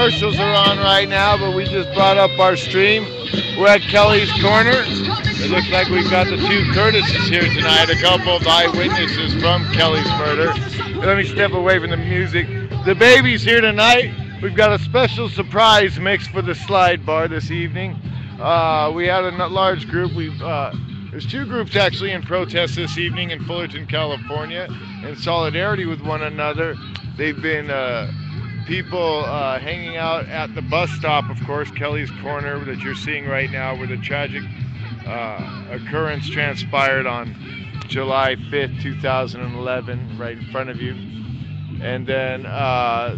commercials are on right now, but we just brought up our stream. We're at Kelly's Corner. It looks like we've got the two Curtises here tonight, a couple of eyewitnesses from Kelly's murder. Let me step away from the music. The baby's here tonight. We've got a special surprise mix for the slide bar this evening. We had a large group. There's two groups actually in protest this evening in Fullerton, California, in solidarity with one another. They've been people hanging out at the bus stop, of course, Kelly's Corner, that you're seeing right now, where the tragic occurrence transpired on July 5th, 2011, right in front of you. And then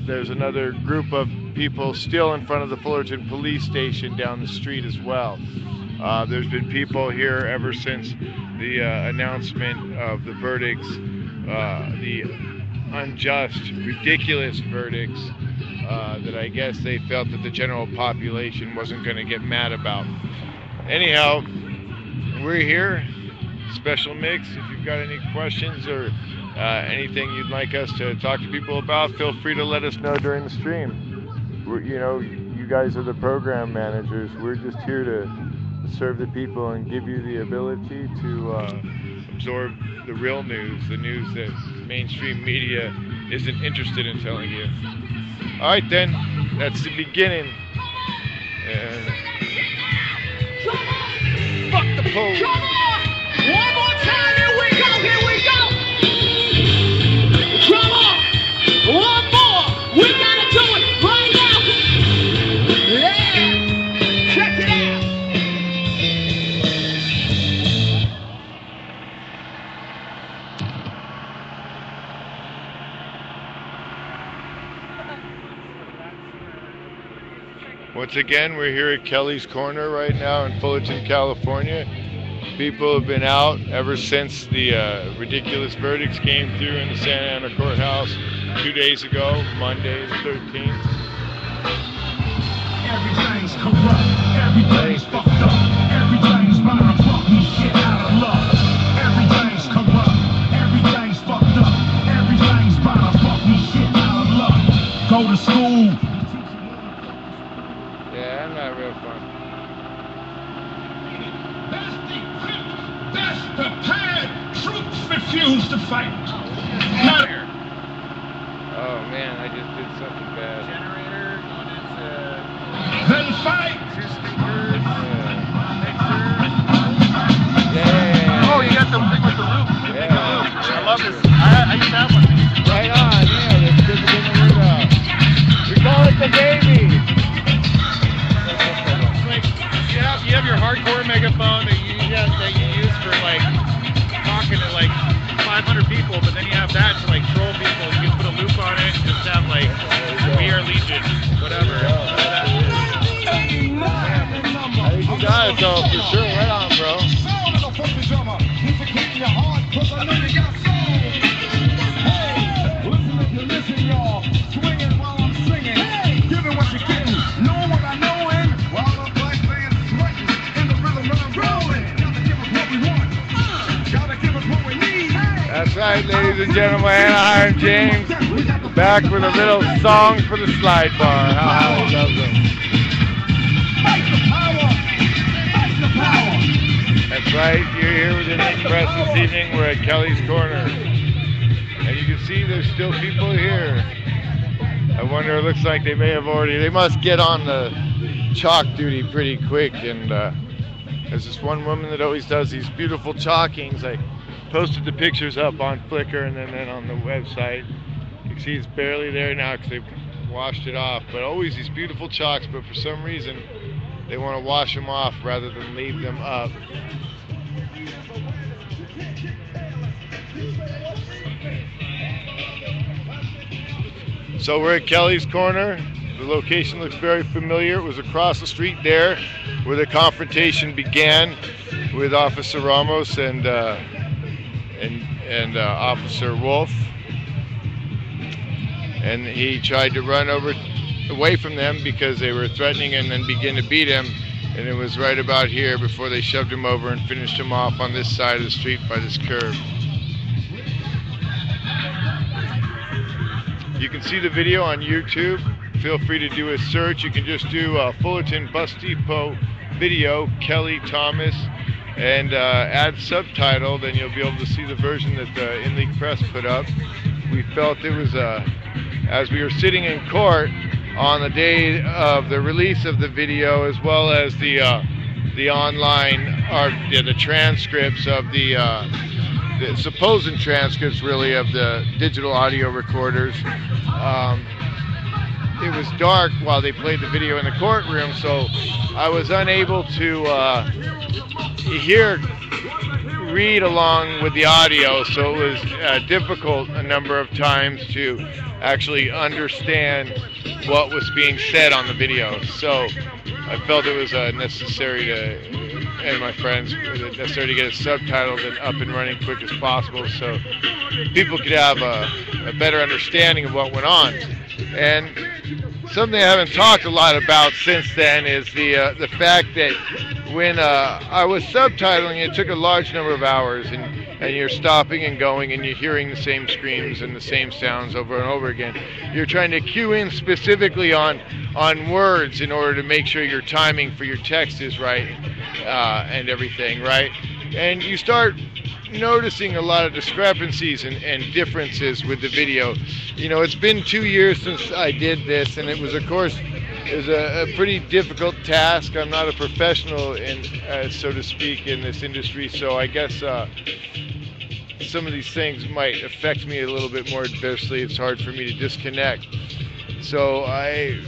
there's another group of people still in front of the Fullerton police station down the street as well. There's been people here ever since the announcement of the verdicts, the unjust, ridiculous verdicts that I guess they felt that the general population wasn't going to get mad about. Anyhow, we're here, special mix. If you've got any questions or anything you'd like us to talk to people about, feel free to let us know during the stream. You guys are the program managers. We're just here to serve the people and give you the ability to absorb the real news, the news that mainstream media isn't interested in telling you. All right then, that's the beginning. And fuck the police. Come on! One more time, here we go, here we go! Come on! One more! We gotta do it right now! Yeah! Check it out! Once again, we're here at Kelly's Corner right now in Fullerton, California. People have been out ever since the ridiculous verdicts came through in the Santa Ana courthouse 2 days ago, Monday the 13th. Everything's corrupt, everything's fucked up, everything's about to fuck me shit out of luck. Everything's corrupt, everything's fucked up, everything's about to fuck me shit out of luck. Go to school. Yeah, I'm not real fun. That's the time troops refuse to fight. Oh man, I just did something bad. Generator going into... Then fight. Two speakers. Yeah. Oh, you got the thing with the loop. Yeah. I love this. I used to have one. Right on, yeah, that's good to get the word out. We call it the baby. It's like, you have your hardcore megaphone that you use for like talking to like 500 people, but then you have that to like troll people. You can put a loop on it and just have like, we are Legion, whatever. I think you got it though, for sure. Right on, bro. That's right, ladies and gentlemen, Anaheim James, back with a little song for the slide bar. How he loves them. That's right, you're here with the Nick Press this evening. We're at Kelly's Corner. And you can see there's still people here. I wonder, it looks like they must get on the chalk duty pretty quick. And there's this one woman that always does these beautiful chalkings. I posted the pictures up on Flickr and then on the website. You can see it's barely there now because they've washed it off. But always these beautiful chalks, but for some reason they want to wash them off rather than leave them up. So we're at Kelly's Corner. The location looks very familiar. It was across the street there where the confrontation began with Officer Ramos and Officer Wolf. And he tried to run away from them because they were threatening and then begin to beat him. And it was right about here before they shoved him over and finished him off on this side of the street by this curb. You can see the video on YouTube. feel free to do a search. You can just do Fullerton Bus Depot video, Kelly Thomas, and add subtitle, then you'll be able to see the version that the InLeague Press put up. We felt it was, as we were sitting in court on the day of the release of the video, as well as the online, or the transcripts of the supposed transcripts, really, of the digital audio recorders. It was dark while they played the video in the courtroom, so I was unable to read along with the audio, so it was difficult a number of times to actually understand what was being said on the video. So I felt it was necessary to, and my friends, necessary to get it subtitled and up and running quick as possible so people could have a better understanding of what went on. And something I haven't talked a lot about since then is the fact that when I was subtitling, it took a large number of hours, and you're stopping and going, and you're hearing the same screams and the same sounds over and over again. You're trying to cue in specifically on words in order to make sure your timing for your text is right and everything, right? And you start noticing a lot of discrepancies and differences with the video. You know, it's been 2 years since I did this, and it was, of course, a pretty difficult task. I'm not a professional, so to speak, in this industry, so I guess some of these things might affect me a little bit more adversely. It's hard for me to disconnect. So I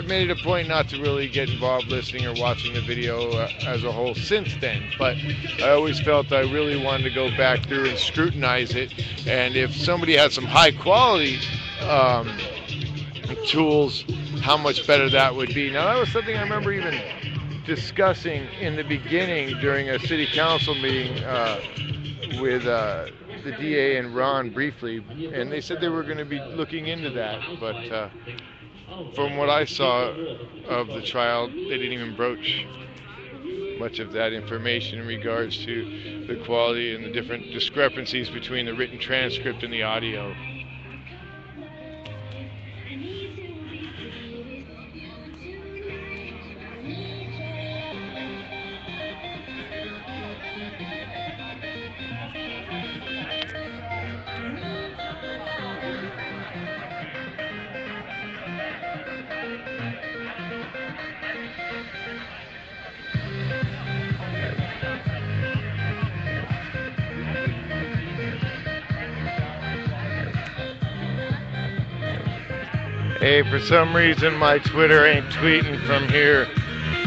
made it a point not to really get involved listening or watching the video as a whole since then, but I always felt I really wanted to go back through and scrutinize it, and if somebody had some high quality tools, how much better that would be. Now, that was something I remember even discussing in the beginning during a city council meeting with the DA and Ron briefly, and they said they were going to be looking into that, but from what I saw of the trial, they didn't even broach much of that information in regards to the quality and the different discrepancies between the written transcript and the audio. Hey, for some reason my Twitter ain't tweeting from here,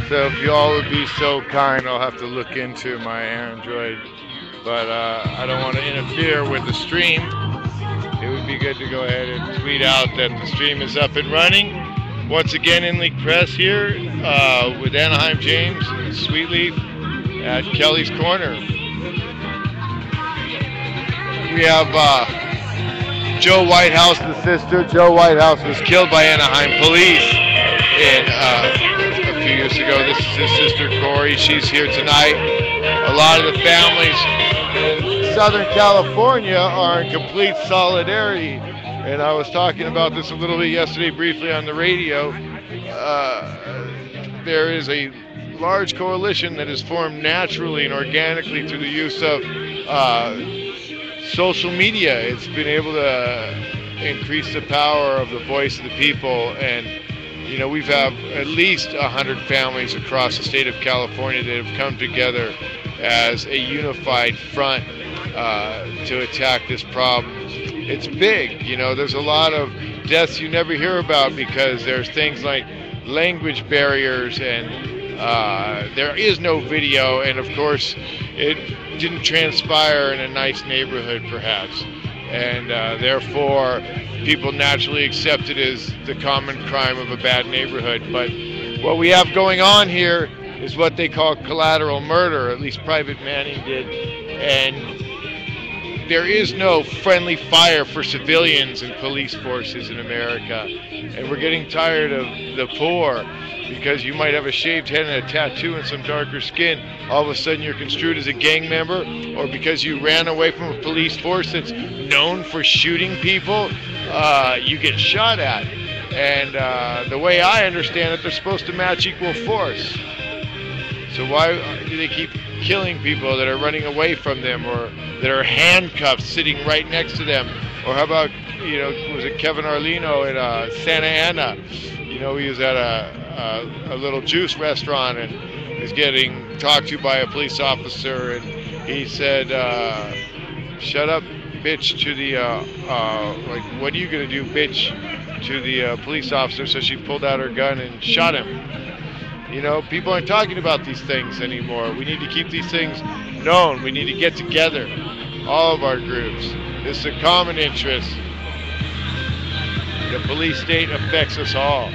so if y'all would be so kind, I'll have to look into my Android, but I don't want to interfere with the stream. It would be good to go ahead and tweet out that the stream is up and running. Once again, InLeague Press here with Anaheim James and Sweetleaf at Kelly's Corner. We have Joe Whitehouse, the sister. Joe Whitehouse was killed by Anaheim police a few years ago. This is his sister, Corey. She's here tonight. A lot of the families in Southern California are in complete solidarity. And I was talking about this a little bit yesterday briefly on the radio. There is a large coalition that is formed naturally and organically through the use of social media. It's been able to increase the power of the voice of the people, and you know, we've had at least 100 families across the state of California that have come together as a unified front to attack this problem. It's big, you know, there's a lot of deaths you never hear about because there's things like language barriers, and there is no video, and of course it didn't transpire in a nice neighborhood perhaps, and therefore people naturally accept it as the common crime of a bad neighborhood. But what we have going on here is what they call collateral murder, at least Private Manning did, and there is no friendly fire for civilians and police forces in America, and we're getting tired of the poor. Because you might have a shaved head and a tattoo and some darker skin, all of a sudden you're construed as a gang member, or because you ran away from a police force that's known for shooting people, you get shot at. And the way I understand it, they're supposed to match equal force. So why do they keep killing people that are running away from them, or that are handcuffed sitting right next to them? Or how about, was it Kevin Arlino at Santa Ana? He was at a little juice restaurant and is getting talked to by a police officer, and he said, "Shut up, bitch," to the like, "What are you gonna do, bitch?" to the police officer. So she pulled out her gun and shot him. People aren't talking about these things anymore. We need to keep these things known. We need to get together, all of our groups. This is a common interest. The police state affects us all.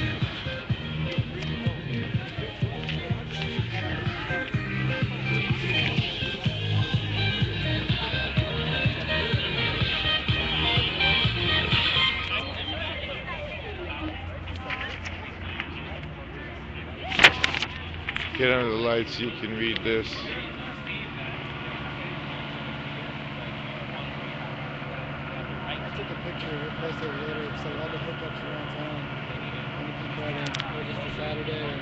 Get under the lights so you can read this. I took a picture of it, posted it later. It's like all the hookups around town. And we keep riding, or just a Saturday, or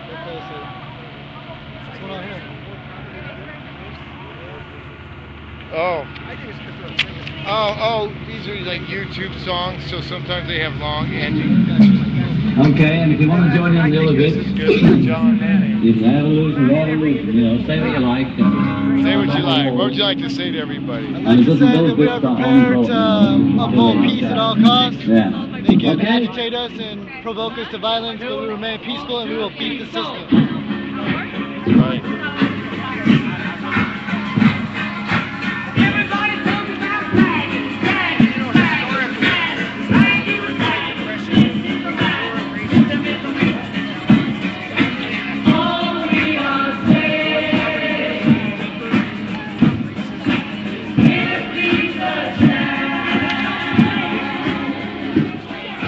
go closer. What's going on here? Oh, these are like YouTube songs, so sometimes they have long endings. Okay, and if you want to join in a little bit, This is good for John Manning. you can add a listen, say what you like. Say what you like. What would you like to say to everybody? I'd like to say that we are prepared to uphold peace at all costs. Yeah. They can agitate us and provoke us to violence, but we remain peaceful and we will beat the system. Right.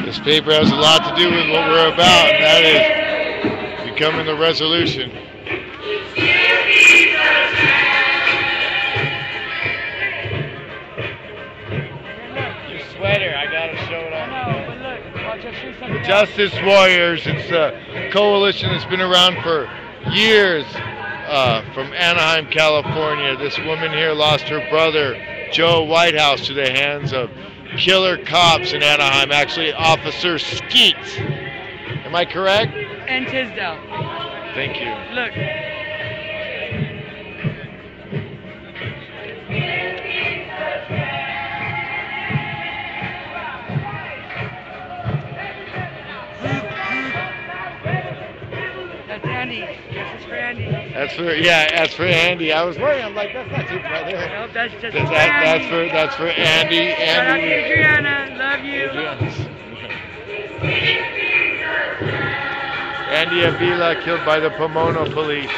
This paper has a lot to do with what we're about, and that is becoming the resolution. Your sweater, I gotta show it off. The Justice Warriors, it's a coalition that's been around for years from Anaheim, California. This woman here lost her brother, Joe Whitehouse, to the hands of killer cops in Anaheim, actually Officer Skeets. Am I correct? And Tisdale. Thank you. Look. That's Andy. This is for Andy. That's for Andy. I was worried. I'm like, that's not too right there. Nope, that's just That's for Andy. Shout out to Adriana. Love you. Andy Avila killed by the Pomona police.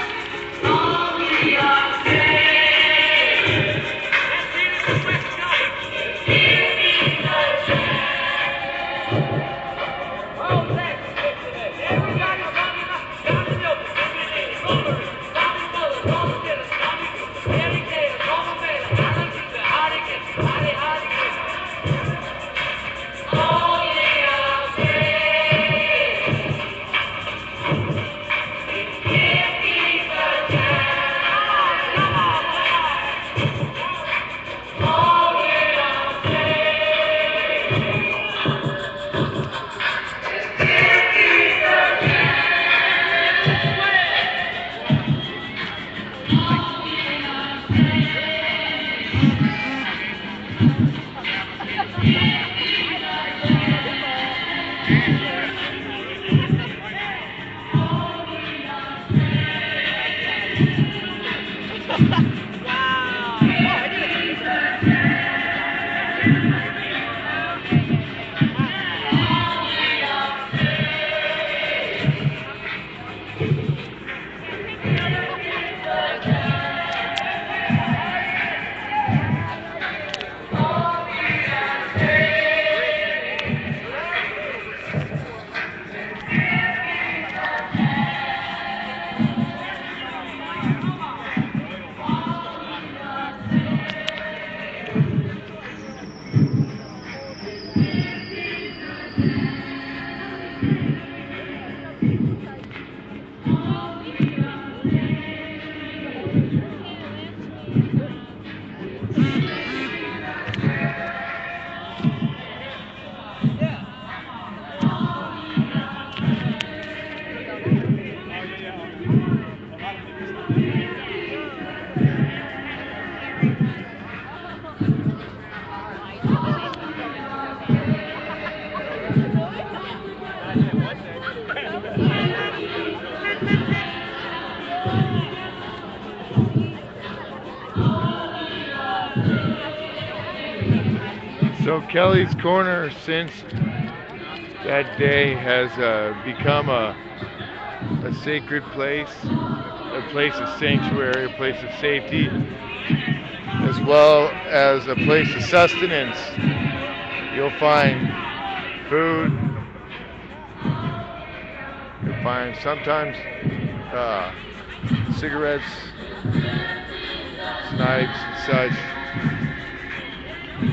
know, Kelly's Corner since that day has become a sacred place, a place of sanctuary, a place of safety, as well as a place of sustenance. You'll find food, you'll find sometimes cigarettes, snipes and such.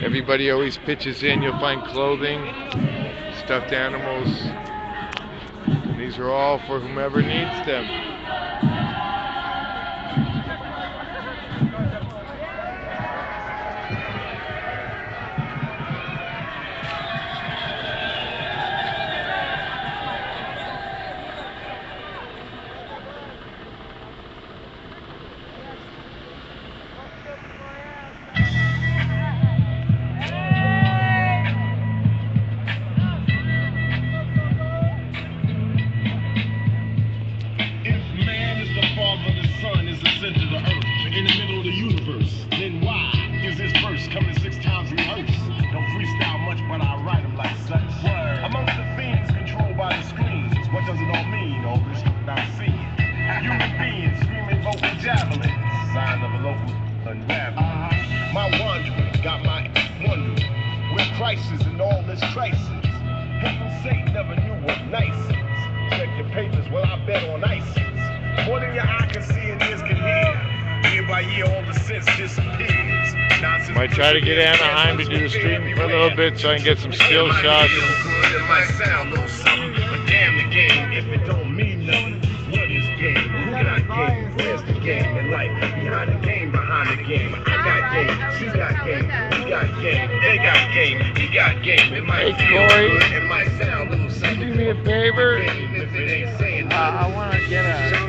Everybody always pitches in. You'll find clothing, stuffed animals. These are all for whomever needs them. Might try to get Anaheim to do the stream for a little bit so I can get some still shots. It might sound a little something, but damn the game if it don't mean nothing. What is game? Who got game? Where's the game in life? Behind the game, behind the game. I got game, she got game, we got game, they got game, he got game. It might feel good, it might sound a little something. Do me a favor. If it ain't saying I want to get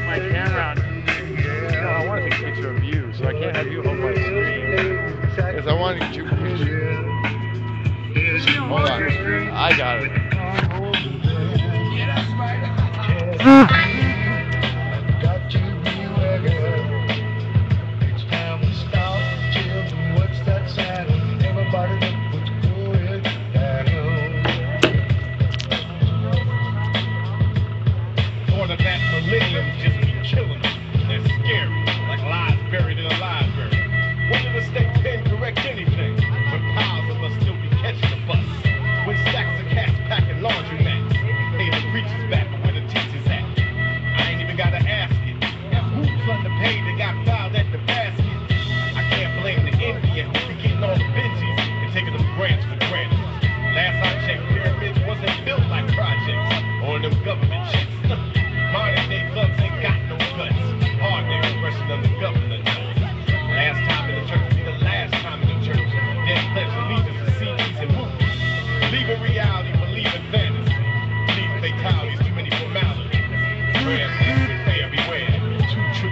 my camera out. No, I want to take a picture of you, so I can't have you hold my screen. Because I want to get you a picture. Hold on. I got it. More than that millennium just be killing them. That's scary, like lies buried in a library. When the mistake pen correct anything, when piles of us still be catching the bus. When stacks of cats packing laundromats. Hey, the preacher's back, but where the teacher's at? I ain't even gotta ask it. Now who's underpaid that got filed at the basket? I can't blame the Indian who be getting all the Benjis and taking them grants for granted. Last I checked, pyramids wasn't built like projects or them government checks. Modern day thugs ain't got no guts. Hard nigga rushing under government nuts. Last time in the church will be the last time in the church. Then pledge allegiance to CDs and movies. Leaving reality, believing fantasy. Leaving fatalities, too many formalities. Prayers, prepare, beware. 2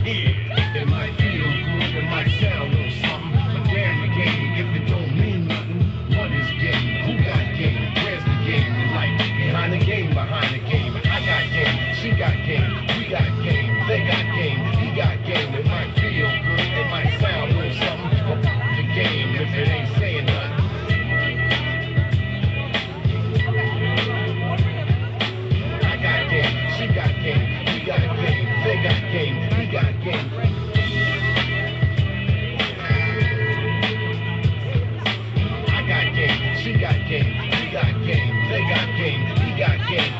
here. It might feel good, it might sound a little something, but damn the game if it don't mean nothing. What is game? Who got game? Where's the game in life? Behind the game, behind the game. I got game, she got game, we got game, they got game, he got game. It might feel good, it might sound a little something, but the game if it ain't saying nothing. I got game, she got game, we got game, they got game, he got game. I got game, she got game, we got game, they got game, he got game.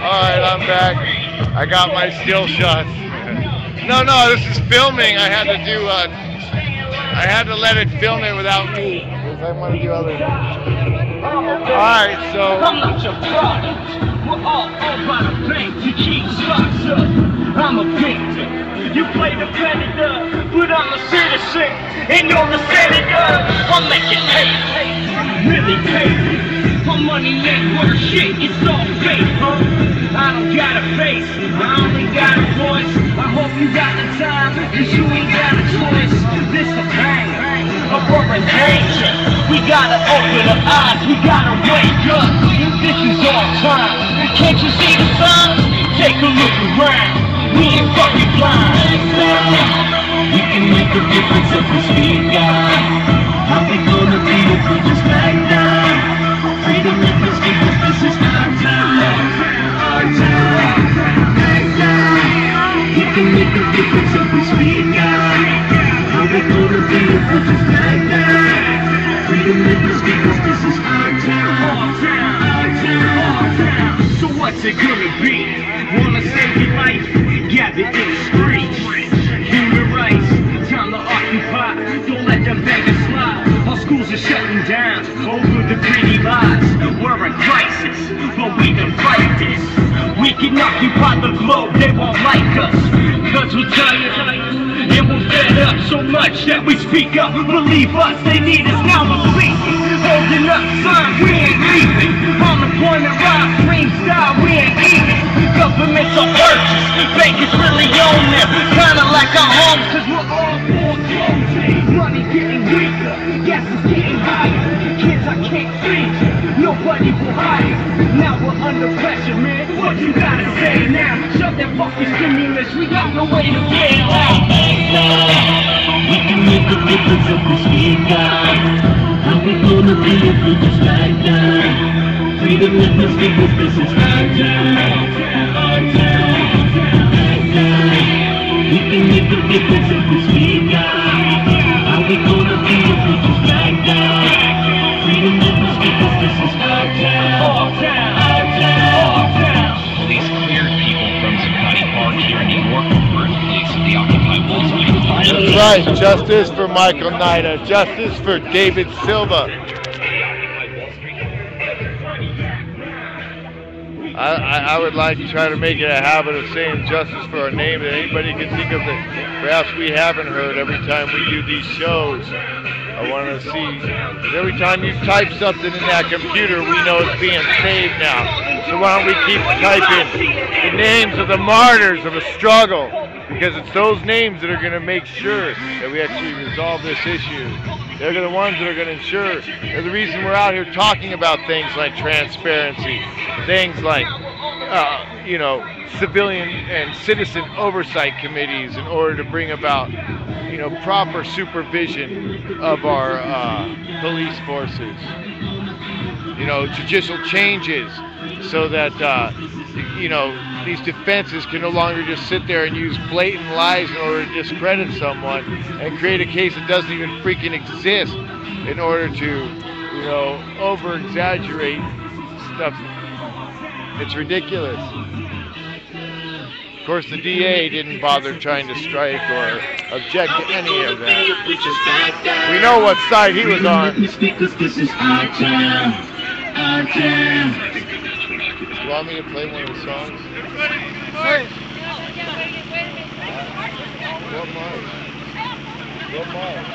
Alright, I'm back. I got my still shots. No, this is filming. I had to let it film it without me. I want to do other. Alright, so. I'm not your product. We're all by the bank to keep stocks up. I'm a victim. You play the predator, but I'm a citizen, and you're a senator. I'm making pay, really pay. My money ain't worth shit, it's all fake, huh? I don't got a face, I only got a voice. I hope you got the time, cause you ain't got a choice. This a bang, we're in danger. We gotta open our eyes, we gotta wake up. This is our time. Can't you see the signs? Take a look around. We ain't fucking blind. We can make a difference if we speak out. How we gonna be if we just back down? Freedom if we speak, this is our time. Our time. Back down. We can make a difference if we speak out. How we gonna be if we just back down? Freedom if we speak, this is our time. Our time. Our time. Our time. So what's it gonna be? Wanna save your life? Gather in the streets. Human rights, time to occupy. Don't let them beggars slide. Our schools are shutting down over the pretty lies. We're in crisis, but we can fight this. We can occupy the globe, they won't like us. Cause we're tired, and we're fed up so much that we speak up. Believe us, they need us, now we're speaking. Holding up signs, we ain't leaving. Unemployment rise, green style, we ain't eating. Governments are purchased, bankers really own them. Kinda like our homes, cause we're all foreclosing. Money getting weaker, gas is getting higher. Kids I can't feed, nobody will hire. Now we're under pressure, man, what you gotta say now? Shut that fucking stimulus, we got no way to bail out. We can make a difference if we speak out. How we gonna be if we just back down? Freedom if we speak, this is our time. Our time. Back down. We can make a difference if we speak out. How we gonna be if we just back down? Freedom if we speak, this is our time. Our time. Our time. Our time. Police cleared people from Zuccotti Park here in New York, birthplace of the Occupy Wall Street. That's right, justice for Michael Nida, justice for David Silva. I would like to try to make it a habit of saying justice for a name that anybody can think of that perhaps we haven't heard every time we do these shows. I want to see, every time you type something in that computer, we know it's being saved now. So why don't we keep typing the names of the martyrs of a struggle, because it's those names that are going to make sure that we actually resolve this issue. They're the ones that are going to ensure, they're the reason we're out here talking about things like transparency, things like, you know, civilian and citizen oversight committees in order to bring about, you know, proper supervision of our police forces. You know, judicial changes so that, you know, these defenses can no longer just sit there and use blatant lies in order to discredit someone and create a case that doesn't even freaking exist in order to, you know, over-exaggerate stuff. It's ridiculous. Of course, the DA didn't bother trying to strike or object to any of that. We know what side he was on. You want me to play one of the songs? What Mark?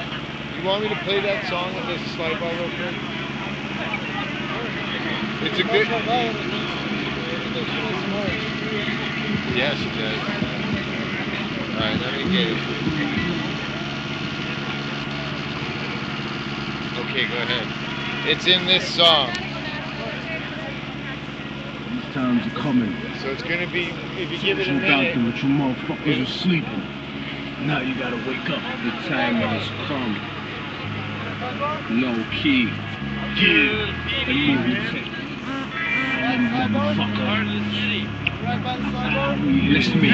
You want me to play that song on this slide bar real quick? It's a good... Yes, it does. Alright, let me get it. Okay, go ahead. It's in this song. These times are coming. So it's gonna be, if you give it a You minute. doctor, but you motherfuckers are sleeping. Now you gotta wake up. The time has come. Low key. Yeah. The movie. Listen to me.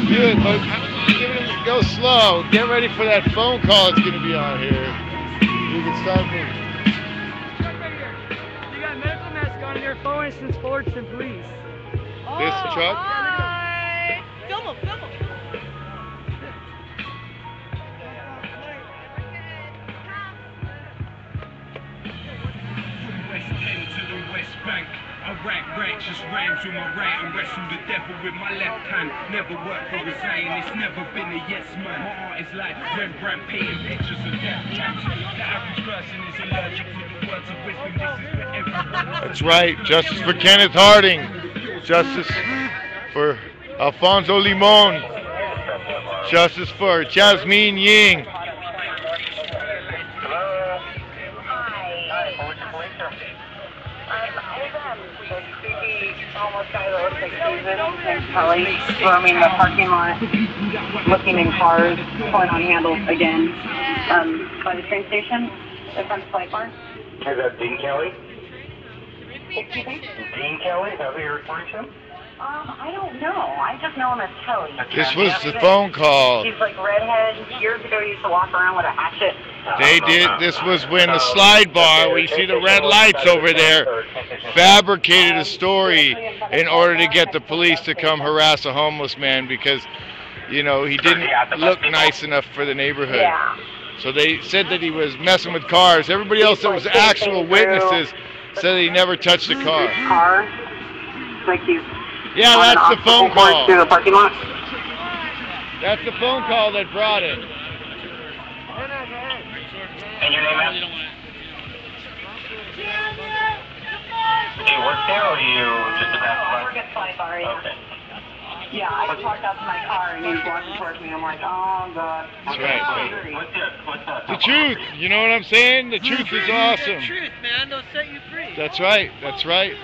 Good, but go slow. Get ready for that phone call that's gonna be on here. You can start moving. You got medical mask on your phone since Fullerton police. This truck? Film him, film him. West Bank. I write righteous rhymes with my right and wrestle the devil with my left hand. Never worked for a Zion, it's never been a yes man. My art is like Rembrandt painting pictures of death traps. The average person is allergic to the words of wisdom. This is for everyone. That's right. Justice for Kenneth Harding. Justice for Alfonso Limon. Justice for Jasmine Ying. Homeless guy that looks like Susan and Kelly roaming the parking lot, looking in cars, pulling on handles again, by the train station, in front of Flight Bar. Is that Dean Kelly? Excuse me? Dean Kelly? Is that who you're referring to? I don't know. I just know him as Kelly. This was the phone call. He's like redhead. Years ago, he used to walk around with a hatchet. They did. This was when the slide bar, where you see the red lights over there, fabricated a story in order to get the police to come harass a homeless man because, you know, he didn't look nice enough for the neighborhood. Yeah. So they said that he was messing with cars. Everybody else that was actual witnesses said he never touched a car. Car? Like he's Yeah, that's the phone call. Through the parking lot? That's the phone call that brought it. And your name is? Do you work there or you just a pass? I work at Flight Bar, yeah. Okay. Yeah, I just walked out to my car and he was walking towards me. I'm like, oh, God. That's right. What's that? The truth, you know what I'm saying? The truth is awesome. The truth, man. They'll set you free. That's right, that's right.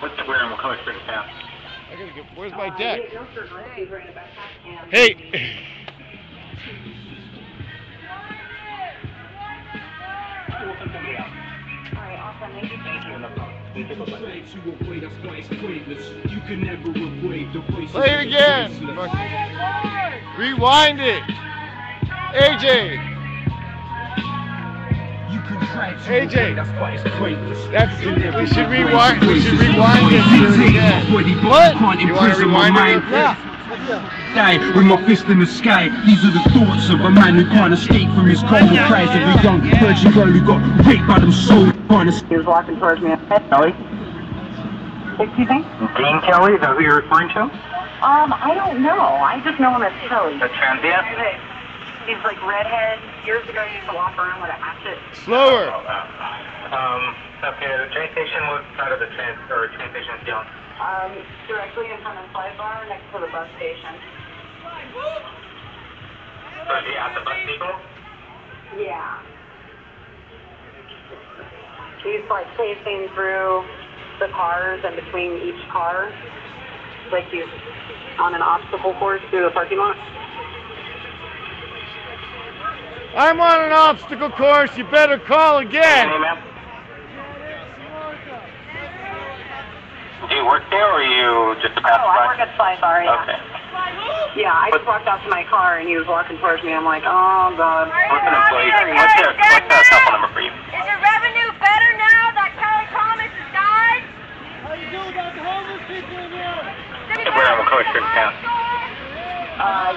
What's the where and what color straight pass? I gotta get, where's my deck? No shirt, right? He's wearing a backpack and... Hey! Alright, awesome. Thank you. Play it again! Rewind it! AJ! AJ! That's, we should rewind this and do it again. What? You want to rewind it? Yeah. Die with my fist in the sky. These are the thoughts of a man who can't escape from his cold cries of a young virgin girl who got raped by them soul. He was walking towards me. Kelly? Excuse me? Dean Kelly? Is that who you're referring to? I don't know. I just know him as Kelly. The transient? He's like redhead. Years ago, he used to walk around with a hatchet. Slower! Okay, the train station, what side of the train station is he on? Directly in front of Flight Bar, next to the bus station. So is he at the bus depot? Yeah. He's like pacing through the cars and between each car, like he's on an obstacle course through the parking lot. I'm on an obstacle course, you better call again! Do you work there or are you just a pass by? I work at Flight Bar, yeah. Okay. Yeah, I just walked out to my car and he was walking towards me. I'm like, oh, God. What's an employee? What's the cell phone number for you? Is your revenue better now that Kelly Thomas has died? How you doing about the homeless people in here? Where I'm a color shirt pass.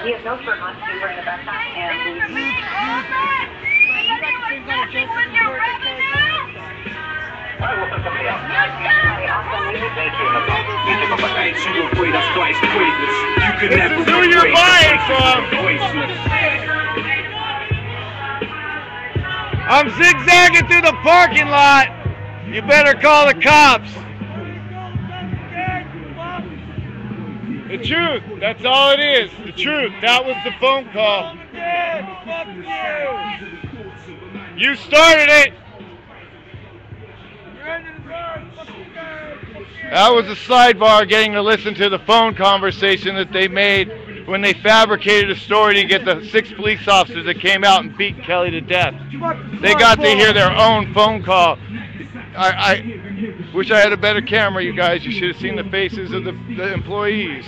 He has no shirt on. He's wearing a backpack and Is anyone messing with your revenue? I will put somebody else. Thank you. That's why it's pointless. You can This never is who you're buying from! I'm zigzagging through the parking lot! You better call the cops! The truth, that's all it is. The truth, that was the phone call. You started it! That was a sidebar getting to listen to the phone conversation that they made when they fabricated a story to get the 6 police officers that came out and beat Kelly to death. They got to hear their own phone call. I wish I had a better camera, you guys. You should have seen the faces of the employees.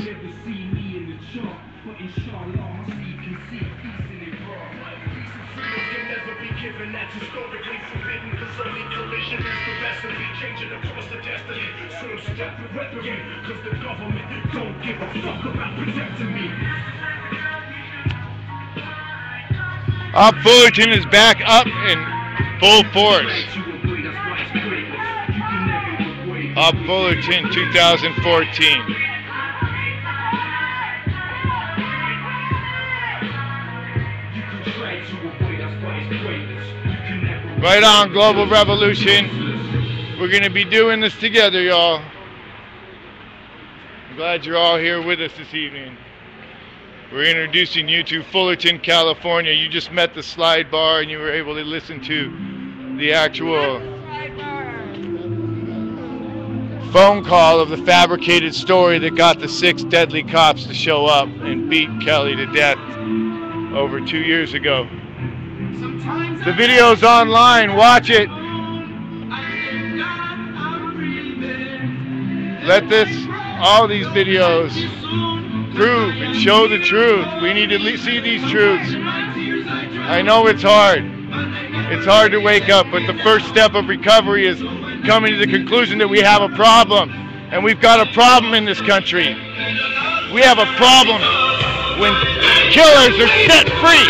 Fullerton is back up in full force. off Fullerton 2014. Right on, Global Revolution. We're going to be doing this together, y'all. I'm glad you're all here with us this evening. We're introducing you to Fullerton, California. You just met the slide bar and you were able to listen to the actual phone call of the fabricated story that got the 6 deadly cops to show up and beat Kelly to death over 2 years ago. The video's online, watch it. Let all these videos prove and show the truth. We need to see these truths. I know it's hard. It's hard to wake up, but the first step of recovery is coming to the conclusion that we have a problem. And we've got a problem in this country. We have a problem when killers are set free.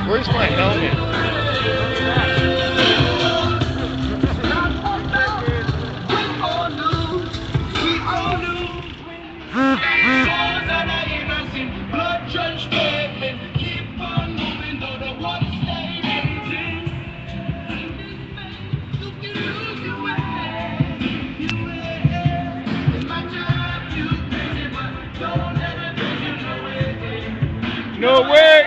Where's my helmet? No way!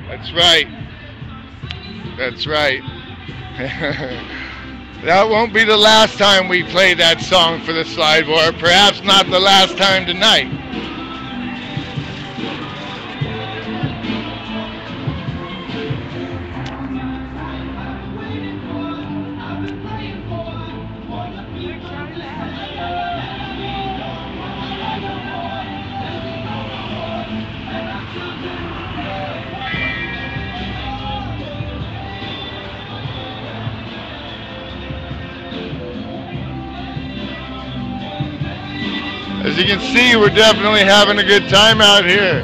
That's right. That's right. That won't be the last time we play that song for the slide bar. Perhaps not the last time tonight. As you can see, we're definitely having a good time out here.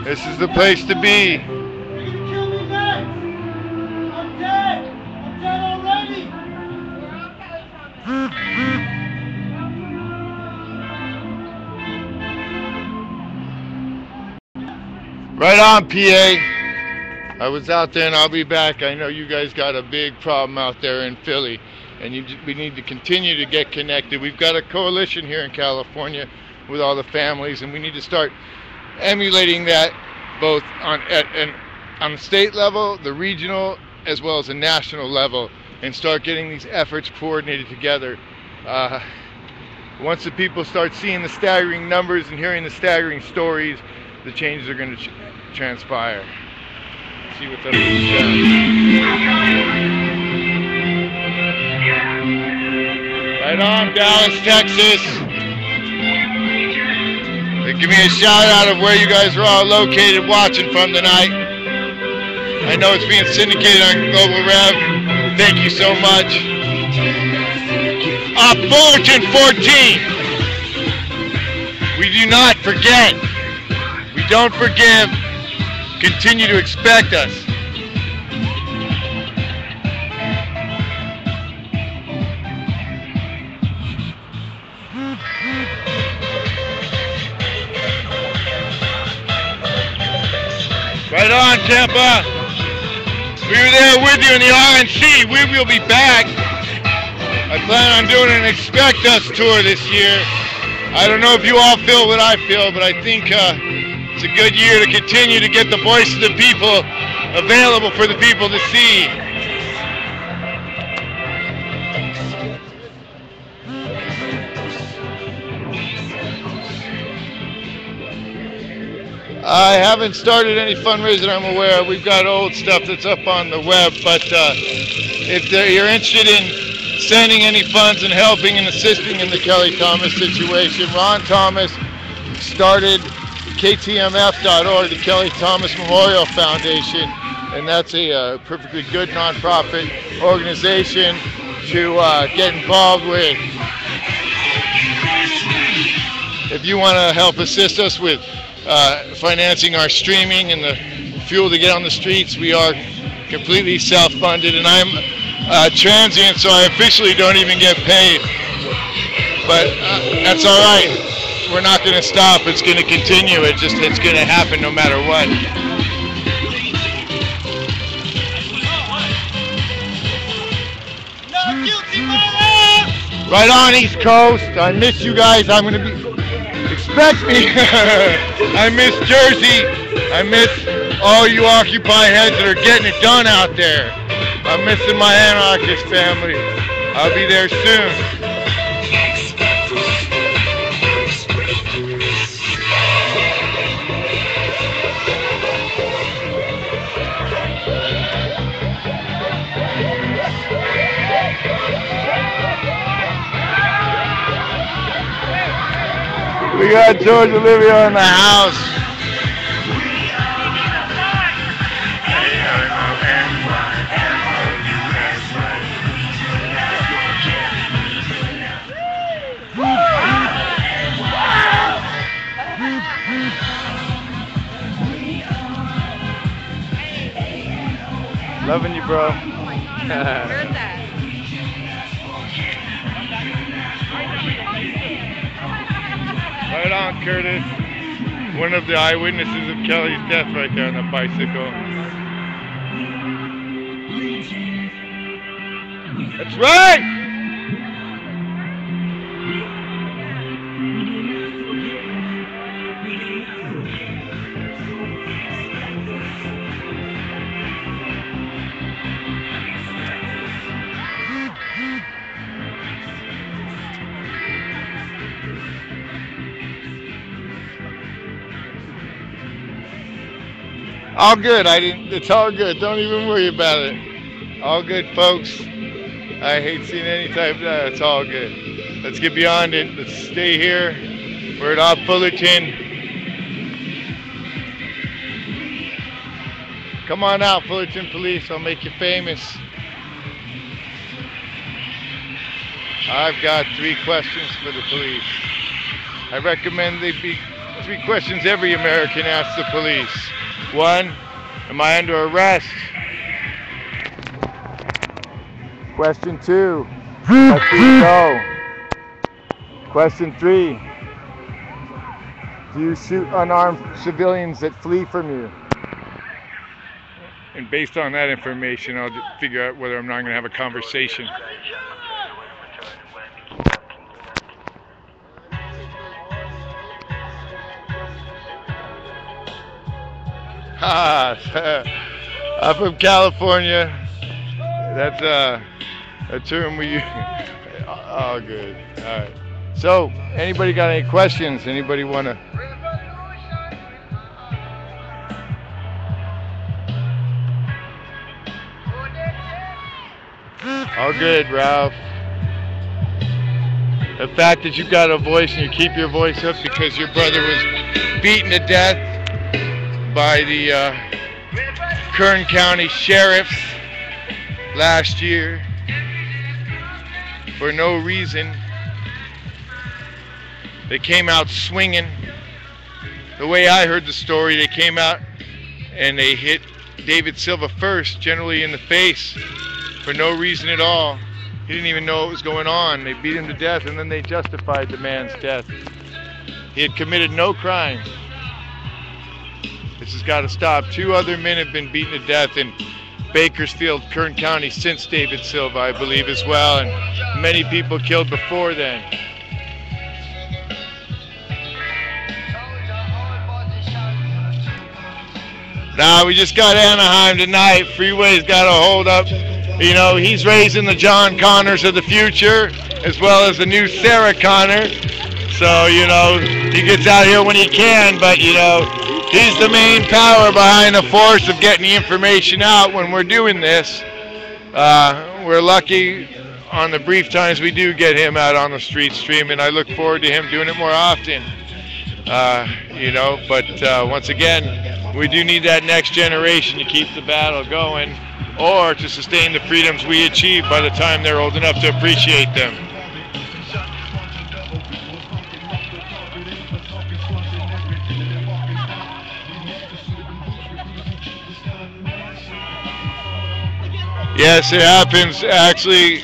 This is the place to be. You're gonna kill me next. I'm dead. I'm dead already. Right on, PA. I was out there and I'll be back. I know you guys got a big problem out there in Philly, and we need to continue to get connected. We've got a coalition here in California with all the families, and we need to start emulating that both on the state level, the regional, as well as the national level, and start getting these efforts coordinated together. Once the people start seeing the staggering numbers and hearing the staggering stories, the changes are going to transpire. Let's see what's up with the chat. Right on, Dallas, Texas. Give me a shout out of where you guys are all located watching from tonight. I know it's being syndicated on Global Rev. Thank you so much. Fullerton 14. We do not forget. We don't forgive. Continue to expect us. Right on, Tampa. We were there with you in the RNC. We will be back. I plan on doing an Expect Us tour this year. I don't know if you all feel what I feel, but I think it's a good year to continue to get the voice of the people available for the people to see. I haven't started any fundraising I'm aware of. We've got old stuff that's up on the web, but if you're interested in sending any funds and helping and assisting in the Kelly Thomas situation, Ron Thomas started KTMF.org, the Kelly Thomas Memorial Foundation, and that's a perfectly good nonprofit organization to get involved with. If you want to help assist us with financing our streaming and the fuel to get on the streets, we are completely self-funded, and I'm transient, so I officially don't even get paid. But that's all right. We're not going to stop. It's going to continue. It's going to happen no matter what. Right on, East Coast. I miss you guys. I'm going to be... Expect me. I miss Jersey. I miss all you Occupy heads that are getting it done out there. I'm missing my anarchist family. I'll be there soon. We got George Olivia in the house. Loving you, bro. Right on, Curtis. One of the eyewitnesses of Kelly's death right there on the bicycle. That's right! All good. It's all good. Don't even worry about it. All good, folks. I hate seeing any type of that. It's all good. Let's get beyond it. Let's stay here. We're at Fullerton. Come on out, Fullerton Police. I'll make you famous. I've got 3 questions for the police. I recommend they be 3 questions every American asks the police. 1, am I under arrest? Question 2, let me go. Question 3, do you shoot unarmed civilians that flee from you? And based on that information, I'll figure out whether I'm not going to have a conversation. I'm from California. That's a term we use. Oh, good. All right. So, anybody got any questions? Anybody want to? All good, Ralph. The fact that you've got a voice and you keep your voice up because your brother was beaten to death by the Kern County sheriffs last year for no reason. They came out swinging. The way I heard the story, they came out and they hit David Silva first, generally in the face, for no reason at all. He didn't even know what was going on. They beat him to death and then they justified the man's death. He had committed no crime. This has got to stop. 2 other men have been beaten to death in Bakersfield, Kern County since David Silva, I believe, as well, and many people killed before then. Now we just got Anaheim tonight. Freeway's got to hold up. You know, he's raising the John Connors of the future, as well as the new Sarah Connor. So, you know, he gets out here when he can, but, you know, he's the main power behind the force of getting the information out when we're doing this. We're lucky on the brief times we do get him out on the street streaming. I look forward to him doing it more often. You know, but once again, we do need that next generation to keep the battle going, or to sustain the freedoms we achieve by the time they're old enough to appreciate them. Yes, it happens. Actually,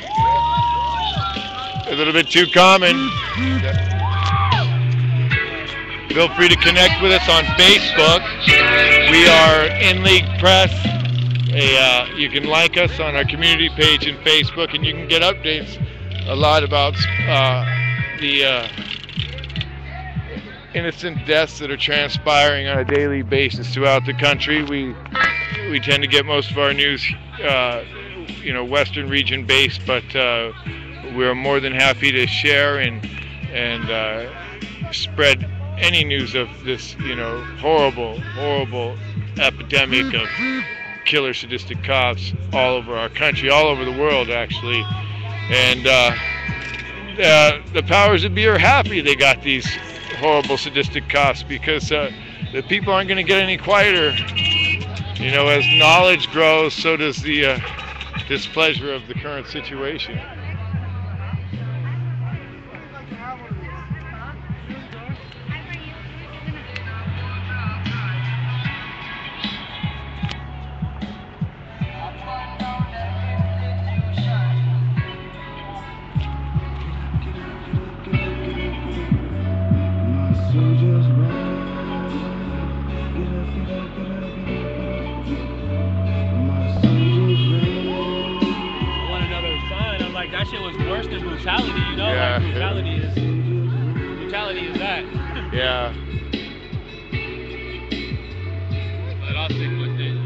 a little bit too common. Feel free to connect with us on Facebook. We are InLeague Press. You can like us on our community page in Facebook, and you can get updates a lot about the innocent deaths that are transpiring on a daily basis throughout the country. We tend to get most of our news, you know, Western region based, but we're more than happy to share and spread any news of this, you know, horrible epidemic of killer sadistic cops all over our country, all over the world actually. And the powers that be are happy they got these horrible sadistic cops, because the people aren't going to get any quieter. You know, as knowledge grows, so does the displeasure of the current situation. That shit was worse than brutality, you know? Yeah. Like brutality is that. Yeah. But I'll stick with it.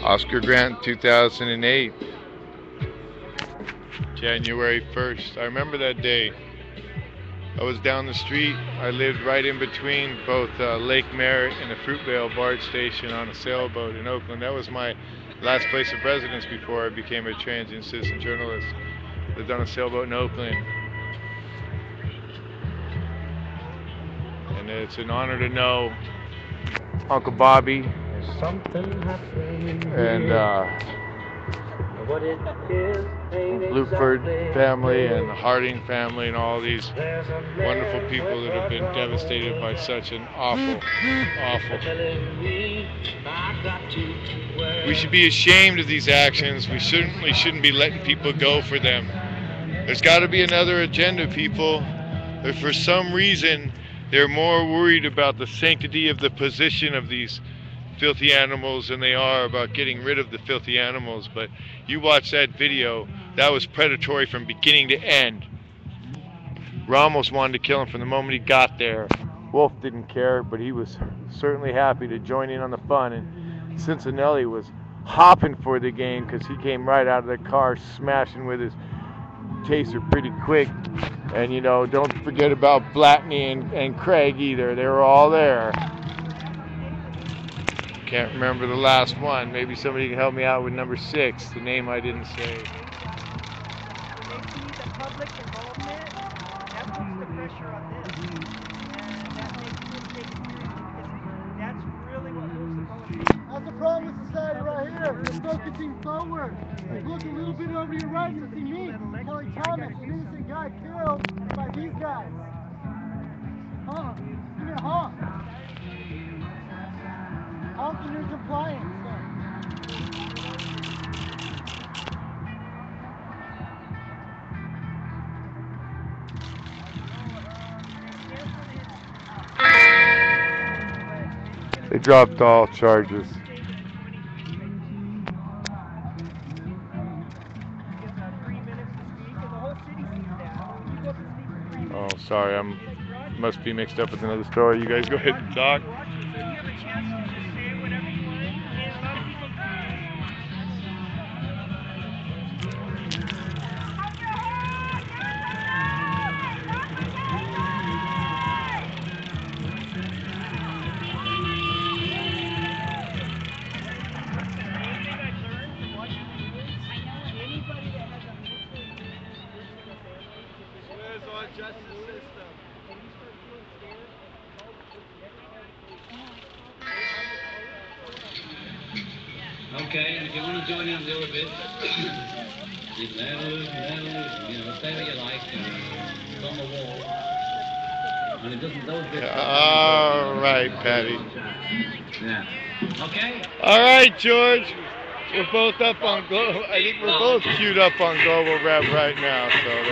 Oscar Grant, 2008. January 1st. I remember that day. I was down the street. I lived right in between both Lake Merritt and the Fruitvale BART station on a sailboat in Oakland. That was my last place of residence before I became a transient citizen journalist. Lived on a sailboat in Oakland. And it's an honor to know Uncle Bobby and Bluford family and the Harding family and all these wonderful people that have been devastated by such an awful. We should be ashamed of these actions. We certainly shouldn't be letting people go for them. There's got to be another agenda, people. But for some reason, they're more worried about the sanctity of the position of these filthy animals than they are about getting rid of the filthy animals. But you watch that video, that was predatory from beginning to end. Ramos wanted to kill him from the moment he got there. Wolf didn't care, but he was certainly happy to join in on the fun. And Cincinnati was hopping for the game because he came right out of the car smashing with his taser pretty quick. And, you know, don't forget about Blatney and Craig either. They were all there. Can't remember the last one. Maybe somebody can help me out with number 6, the name I didn't say. That's the problem with society right here. We're focusing forward. Look a little bit over your right to see me, Kelly Thomas, an innocent guy killed by these guys. Huh? Give me a honk. Honk in your compliance. They dropped all charges. Oh, sorry, must be mixed up with another story. You guys go ahead and talk. Okay, and if you want to join in a little bit, you can add a loose, you know, say what you like, it's on the wall. And it doesn't, those bits. All right, Patty. Yeah. Okay? All right, George. We're both up on Global. I think we're both queued up on Global Rev right now. So,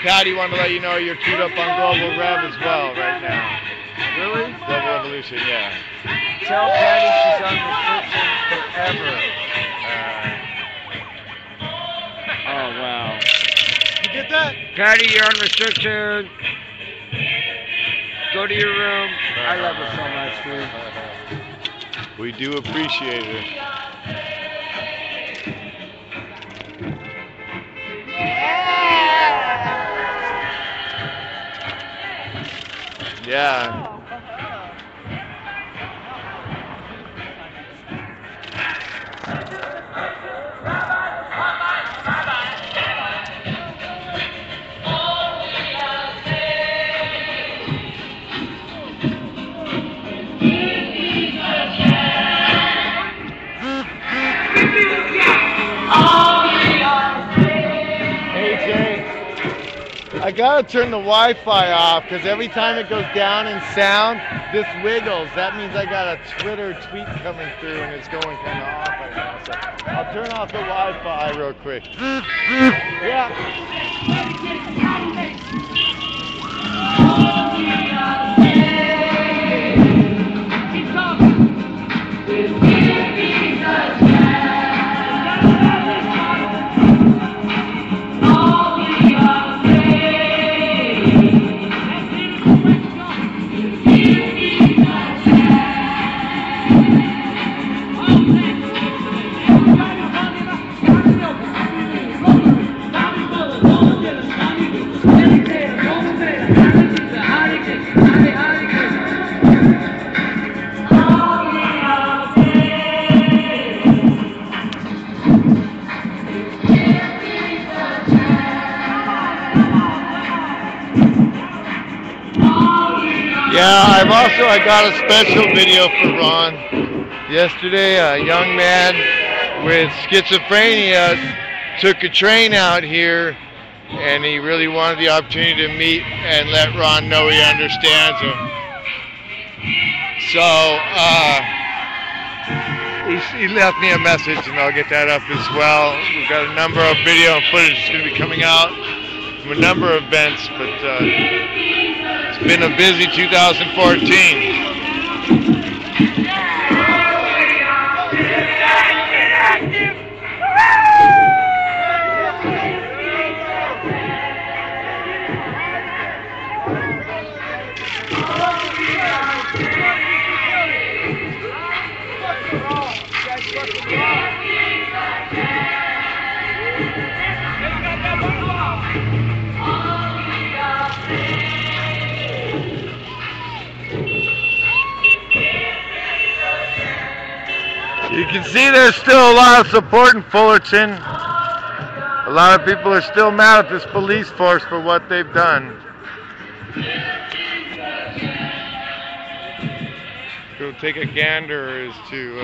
Patty, want to let you know you're queued up on Global Rev as well right now. Really? Global Revolution, yeah. Tell Patty she's on restriction forever. Oh, wow. You get that? Patty, you're on restriction. Go to your room. I love her so much, dude. We do appreciate it. Yeah. I gotta turn the Wi-Fi off because every time it goes down in sound, this wiggles. That means I got a Twitter tweet coming through and it's going kind of off right now. So I'll turn off the Wi-Fi real quick. Yeah. Yeah, I got a special video for Ron. Yesterday, a young man with schizophrenia took a train out here, and he really wanted the opportunity to meet and let Ron know he understands him. So, he left me a message, and I'll get that up as well. We've got a number of video and footage that's going to be coming out from a number of events, but it's been a busy 2014. You can see there's still a lot of support in Fullerton. A lot of people are still mad at this police force for what they've done. Go take a gander as to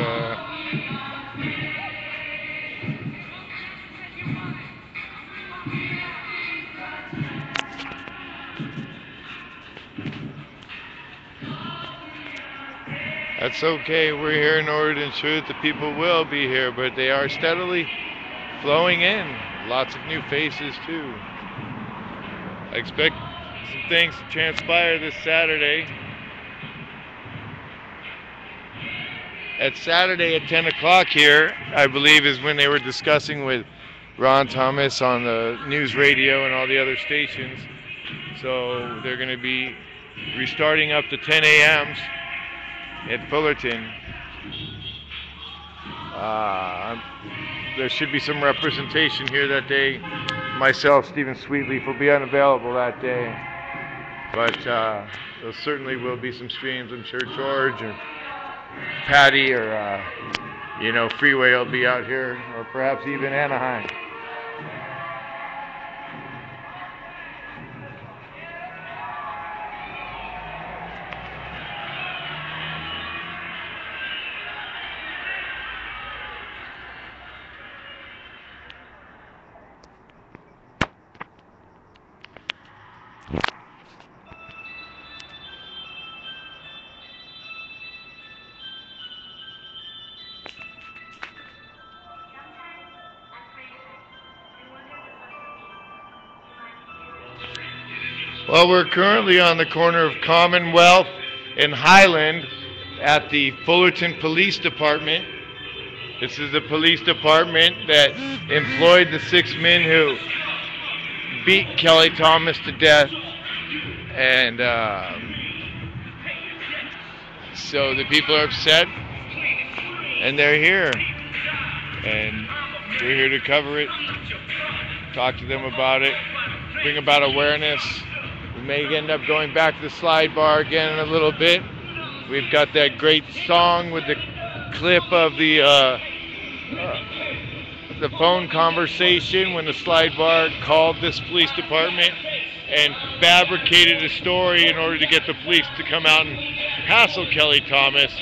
that's okay. We're here in order to ensure that the people will be here, but they are steadily flowing in. Lots of new faces too. I expect some things to transpire this Saturday. at Saturday at 10 o'clock here, I believe, is when they were discussing with Ron Thomas on the news radio and all the other stations. So they're going to be restarting up to 10 a.m.s at Fullerton. There should be some representation here that day. Myself, Stephen Sweetleaf, will be unavailable that day. But there certainly will be some streams. I'm sure George or Patty or, Freeway will be out here, or perhaps even Anaheim. Well, we're currently on the corner of Commonwealth and Highland at the Fullerton Police Department. This is the police department that employed the 6 men who beat Kelly Thomas to death. And so the people are upset, and they're here. And we're here to cover it, talk to them about it, bring about awareness. We may end up going back to the slide bar again in a little bit. We've got that great song with the clip of the phone conversation when the slide bar called this police department and fabricated a story in order to get the police to come out and hassle Kelly Thomas,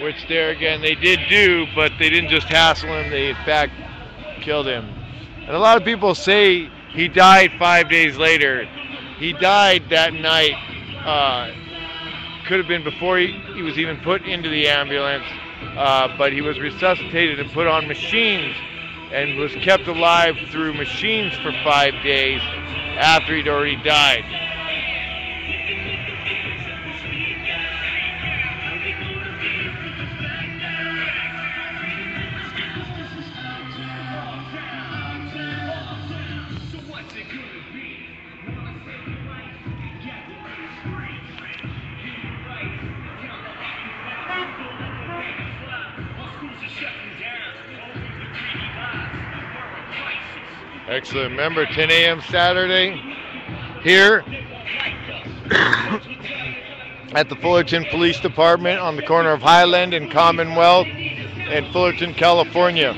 which there again they did do, but they didn't just hassle him, they in fact killed him. And a lot of people say he died 5 days later. He died that night. Could have been before he was even put into the ambulance, but he was resuscitated and put on machines and was kept alive through machines for 5 days after he'd already died. Excellent. Remember, 10 a.m. Saturday here at the Fullerton Police Department on the corner of Highland and Commonwealth in Fullerton, California.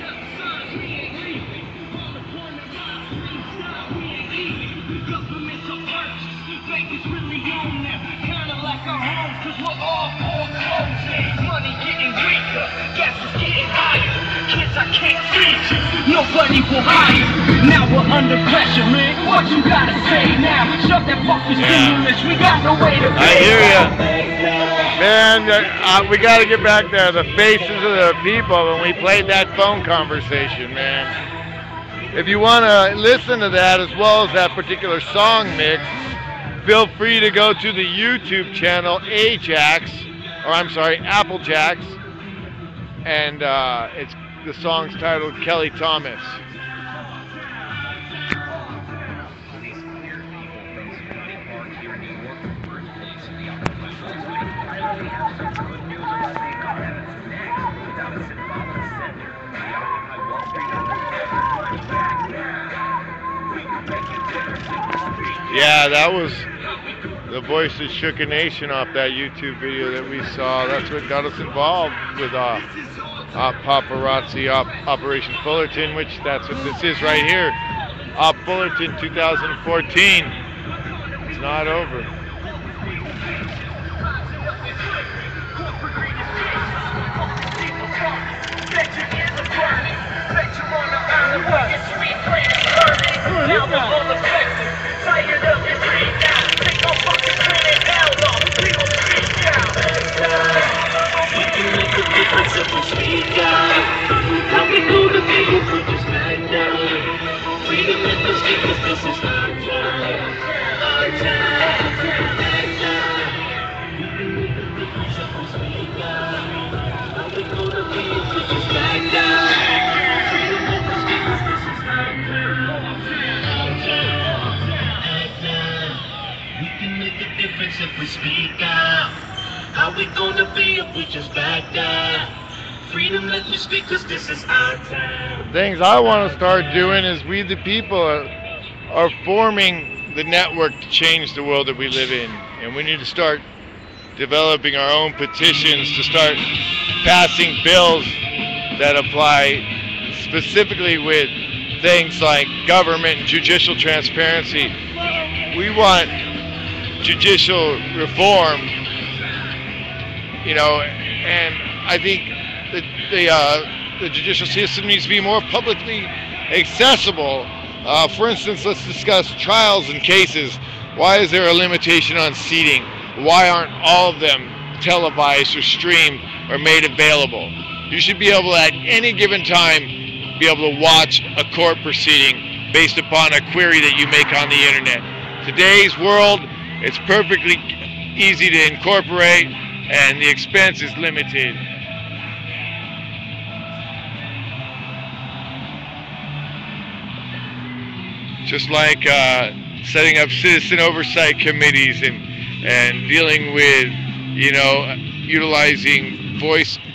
Nobody will hire. Now we're under pressure, man. What you gotta say now? Shut that fucking stimulus. We got no way to pay. I hear ya. Man, we gotta get back there. The faces of the people when we played that phone conversation, man. If you wanna listen to that as well as that particular song mix, feel free to go to the YouTube channel Applejacks, and the song's titled Kelly Thomas. Yeah, that was the voice that shook a nation off that YouTube video that we saw. That's what got us involved with paparazzi Operation Fullerton, which that's what this is right here. Fullerton 2014. It's not over. make a difference if we speak out? How we gonna be if we just back down? Freedom, let me speak, cause this is our time. The things I want to start doing is we the people are forming the network to change the world that we live in. And we need to start developing our own petitions to start passing bills that apply specifically with things like government and judicial transparency. We want judicial reform, you know, and I think that the judicial system needs to be more publicly accessible. For instance, let's discuss trials and cases. Why is there a limitation on seating? Why aren't all of them televised or streamed or made available? You should be able at any given time be able to watch a court proceeding based upon a query that you make on the internet. Today's world, it's perfectly easy to incorporate and the expense is limited. Just like setting up citizen oversight committees and dealing with, you know, utilizing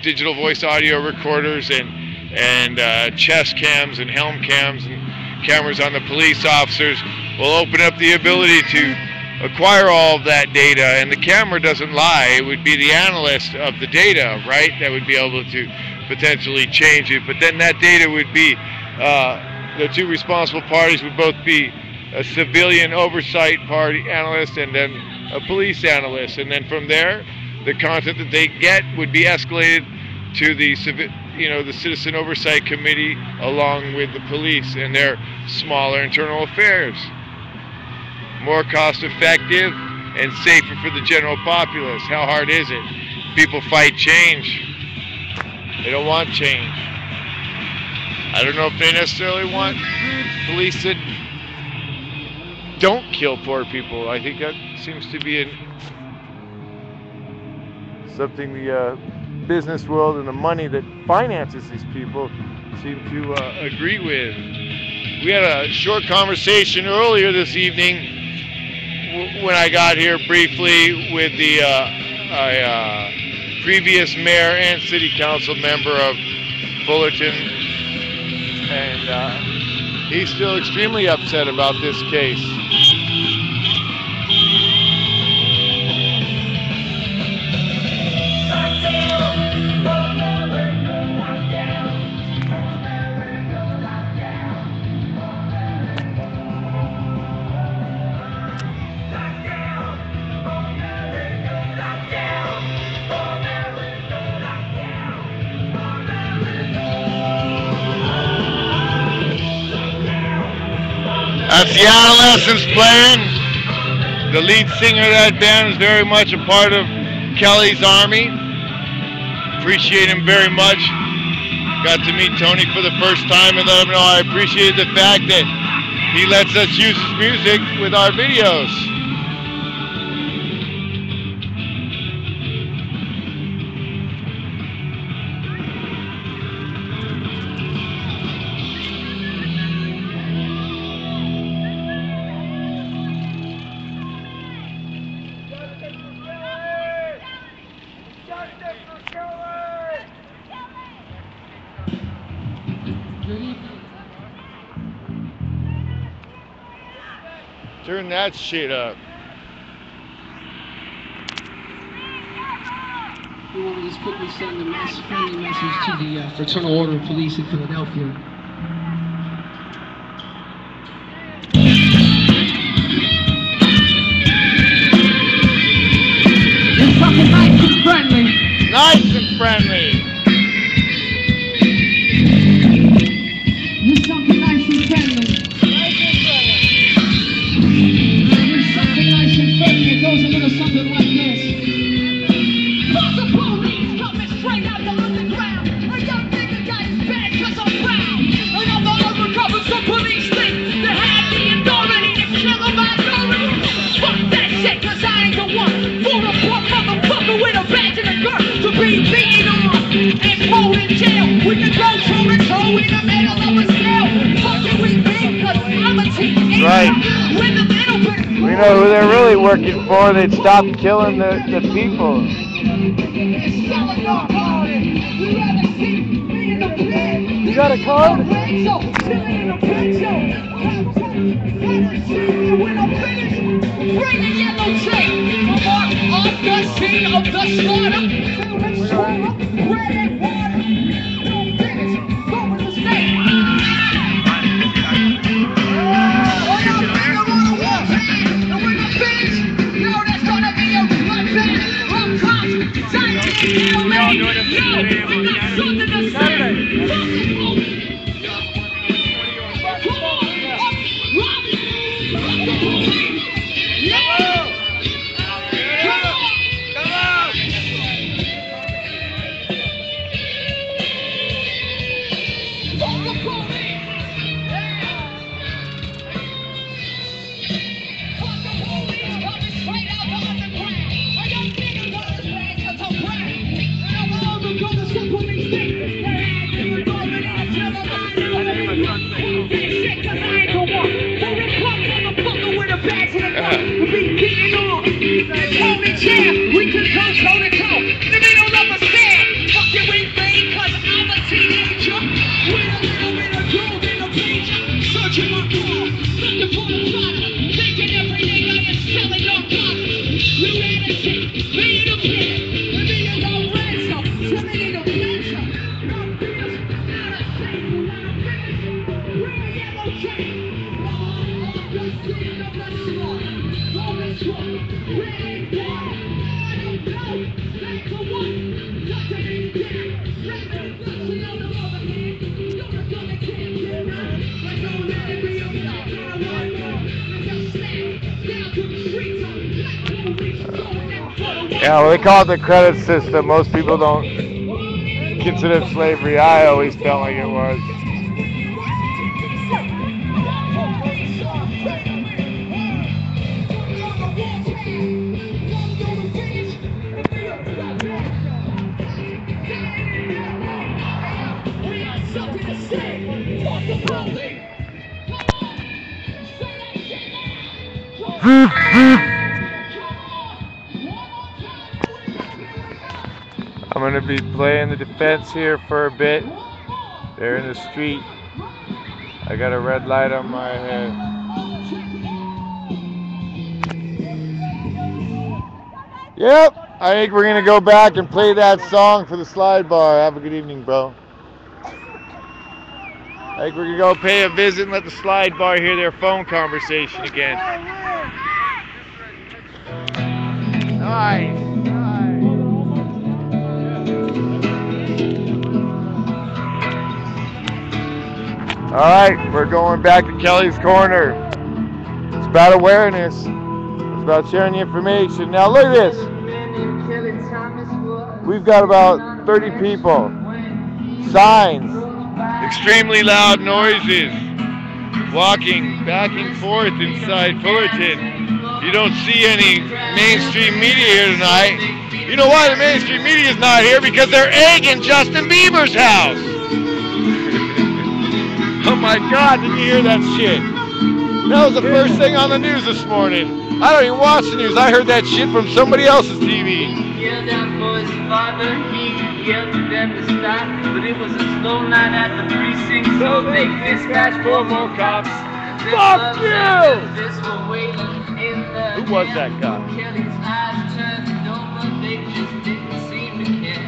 digital voice audio recorders and chest cams and helm cams and cameras on the police officers will open up the ability to acquire all of that data, and the camera doesn't lie. It would be the analyst of the data, right, that would be able to potentially change it. But then that data would be, the two responsible parties would both be a civilian oversight party analyst and then a police analyst, and then from there the content that they get would be escalated to the the citizen oversight committee along with the police and their smaller internal affairs. More cost effective and safer for the general populace. How hard is it? People fight change. They don't want change. I don't know if they necessarily want police that don't kill poor people. I think that seems to be something the business world and the money that finances these people seem to agree with. We had a short conversation earlier this evening when I got here briefly with the previous mayor and city council member of Fullerton, and he's still extremely upset about this case. That's the Adolescents playing. The lead singer of that band is very much a part of Kelly's army. Appreciate him very much. Got to meet Tony for the first time and let him know I appreciate the fact that he lets us use his music with our videos. Turn that shit up. We want to just quickly send a friendly message to the Fraternal Order of Police in Philadelphia. You're fucking nice and friendly. Nice and friendly. You're something nice and friendly. It goes a little something like this. Fuck the police coming straight out the underground. A young nigga got his bag cause I'm proud. And I'm the undercover, so police think they have the authority to kill a minority. Fuck that shit cause I ain't the one for the poor motherfucker with a badge and a gun to be beaten on and thrown in jail. We can go toe to toe in the middle of a cell. Fuck it with me cause I'm a teenager. Right. With a little bit. We You know who they're really working for? They'd stop killing the people. You got a card? Bring the yellow tape, mark off the scene of the slaughter. Bread and water, don't finish, go with the state. Oh, y'all bring them on a warpath, and when I finish, yo, that's gonna be a bloodbath. From cops, scientists, yo, we got something to say. We can come toe to toe. The middle of a stand. Fuck it with me, cause I'm a teenager. With a little bit of gold in the pager. Searching my car, looking for the product. Thinking every nigga is selling narcotics. New attitude, being a kid. The millions on ransom, selling in a venture. My beers, not a single, not a finish. Bring a yellow chain. Off the scene of the slaughter. On the truck, ready down. Yeah, well, they call it the credit system. Most people don't consider it slavery. I always felt like it was. I'm going to be playing the defense here for a bit. They're in the street. I got a red light on my head. Yep, I think we're going to go back and play that song for the slide bar. Have a good evening, bro. I think we're going to go pay a visit and let the slide bar hear their phone conversation again. Nice. Alright, we're going back to Kelly's Corner. It's about awareness. It's about sharing the information. Now look at this. We've got about 30 people. Signs. Extremely loud noises. Walking back and forth inside Fullerton. You don't see any mainstream media here tonight. You know why the mainstream media is not here? Because they're egging Justin Bieber's house. Oh my God, did you hear that shit? That was the first thing on the news this morning. I don't even watch the news. I heard that shit from somebody else's TV. He yelled out for his father, he yelled to them to stop. But it was a slow night at the precinct, so they dispatched 4 more cops. Fuck you! Who Who was that guy? Kelly's eyes turned over, they just didn't seem to care.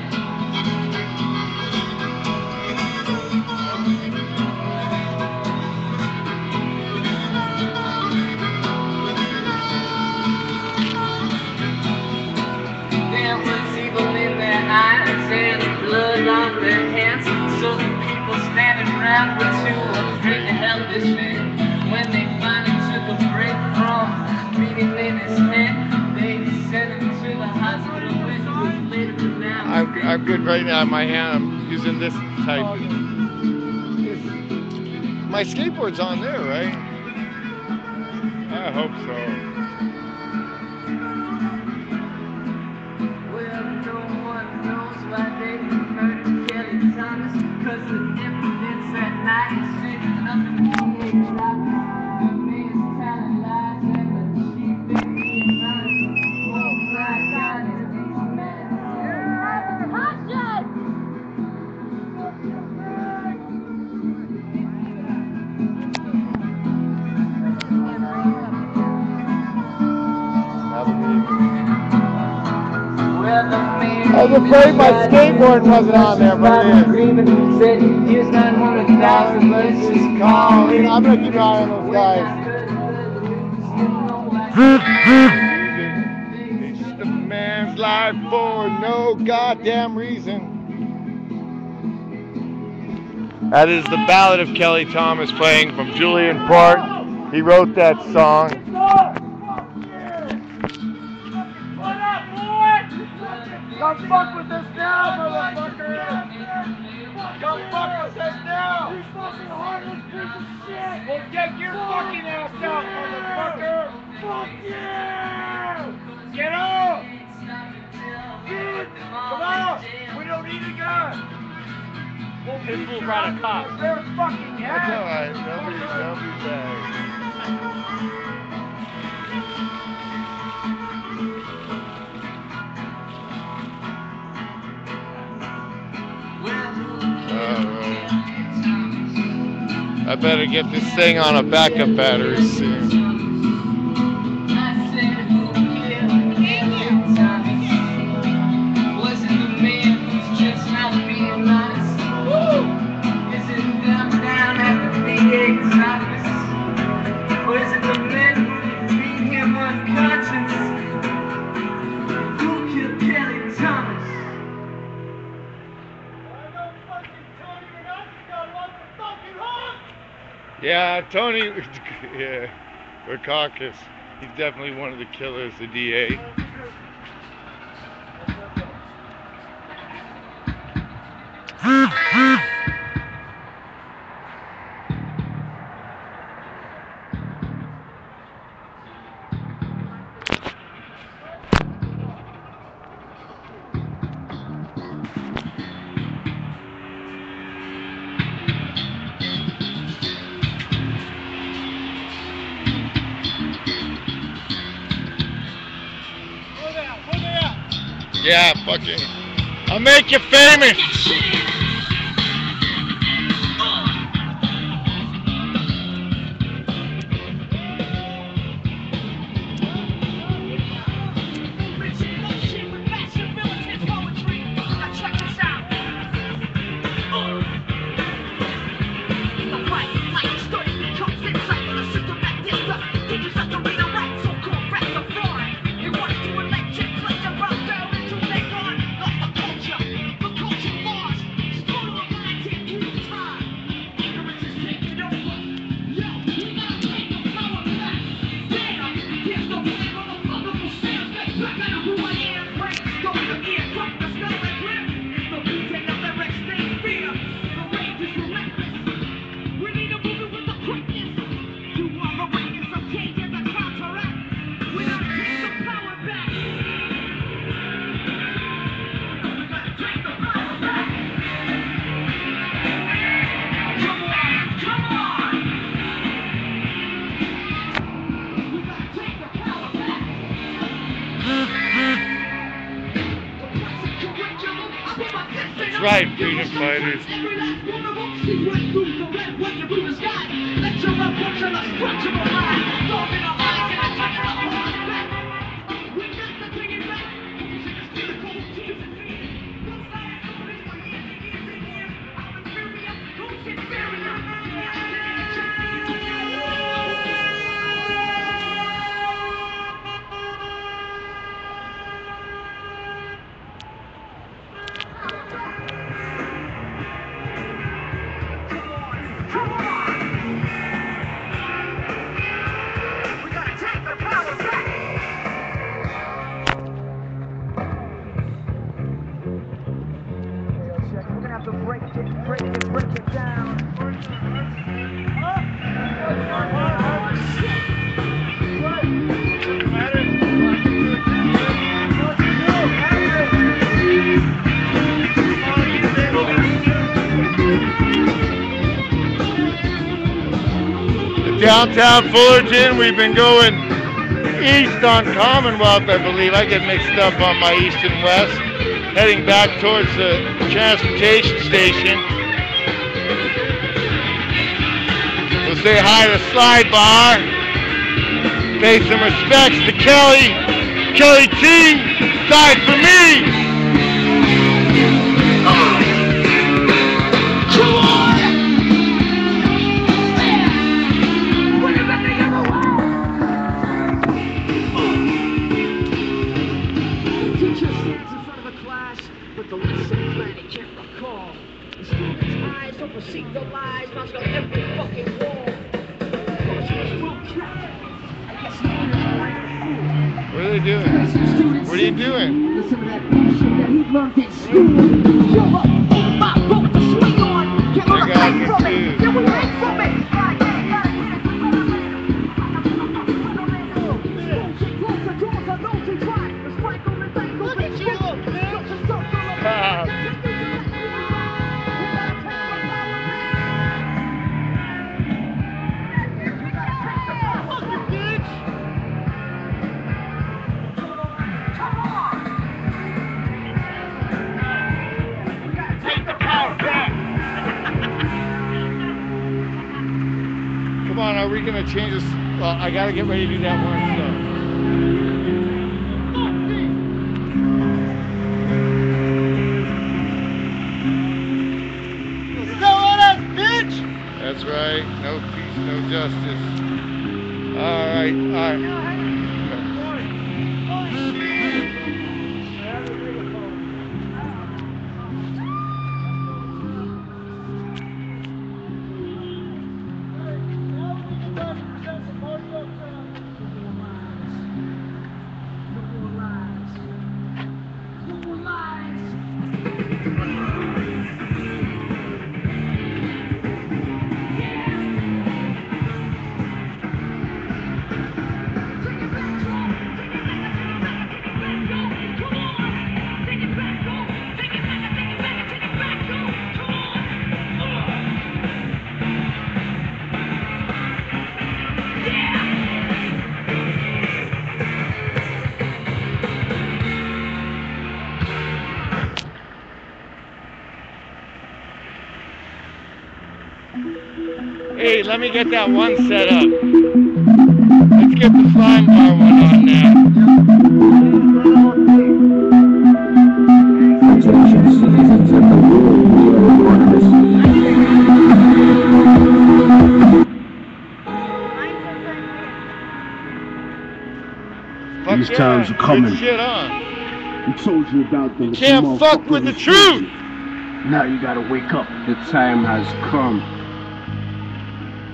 There was evil in their eyes and blood on their hands. So the people standing around were too afraid to help this man. When they finally took a break from beating in his head, they sent him to the hospital with later now. I'm good right now. My hand, I'm using this type. My skateboard's on there, right? I hope so. Well, no one knows why they murdered Kelly Thomas, cause the evidence at night is nothing to be excited. The man's talent lies and the cheap I was afraid my skateboard wasn't on there, but it is. Said here's $900,000, let's just call it. I'm gonna keep an eye on those guys. It's just a man's life for no goddamn reason. That is the Ballad of Kelly Thomas playing from Julian Part. He wrote that song. Come fuck with us now, motherfucker! Come fuck with us now! You fucking heartless piece of shit! Well, get your fucking ass out, motherfucker! Fuck you! Get off! Come on! We don't need a gun! This fool brought a cop. They're fucking That's alright, don't be bad. I better get this thing on a backup battery soon. Yeah, Tony, yeah, Rakakis, he's definitely one of the killers, the DA. Yeah, fucking, I'll make you famous. That's right, freedom fighters. Downtown Fullerton, we've been going east on Commonwealth, I believe. I get mixed up on my east and west. Heading back towards the transportation station. We'll say hi to Slide Bar. Pay some respects to Kelly. Kelly T, side for me. we doing? What are you doing? Listen to that bullshit that he learned in school. You're up on my boat to swing on. Can't run away from it. Then we hang from it. Look at you, little bitch! Come on, are we gonna change this? Well, I gotta get ready to do that one stuff. That's right. No peace, no justice. All right, all right. Hey, let me get that one set up. Let's get the slime bar one on now. Attention citizens of the world, we are Fuck these yeah, times are coming. get shit on. We told you about them. You can't fuck with the truth. Now you gotta wake up. The time has come.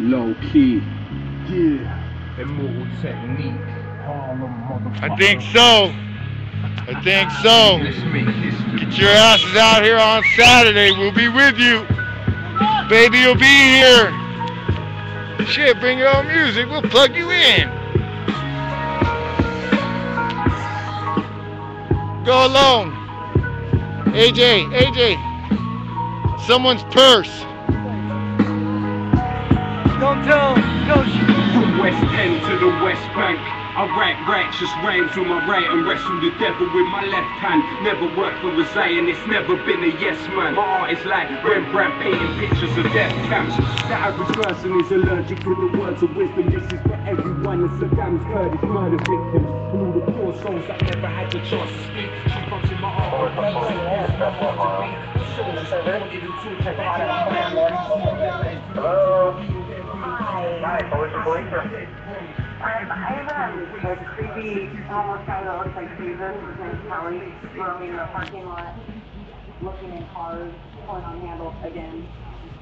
Low key. Yeah. Immortal technique. I think so. I think so. Get your asses out here on Saturday. We'll be with you. Baby will be here. Shit, bring your own music. We'll plug you in. Go alone. AJ. Someone's purse. Don't tell. From West End to the West Bank, I write righteous rhymes with my right and wrestle the devil with my left hand. Never worked for a Zion, it's never been a yes man. My art is like Rembrandt painting pictures of death camps. The average person is allergic to the words of wisdom. This is for everyone, it's Saddam's Kurdish murder victims. And all the poor souls that never had the chance to speak. She comes in my art, Hi, Fullerton Police. I have a creepy, almost guy that looks like Jesus. His name's Kelly. Roaming the parking lot, looking in cars, pulling on handles again.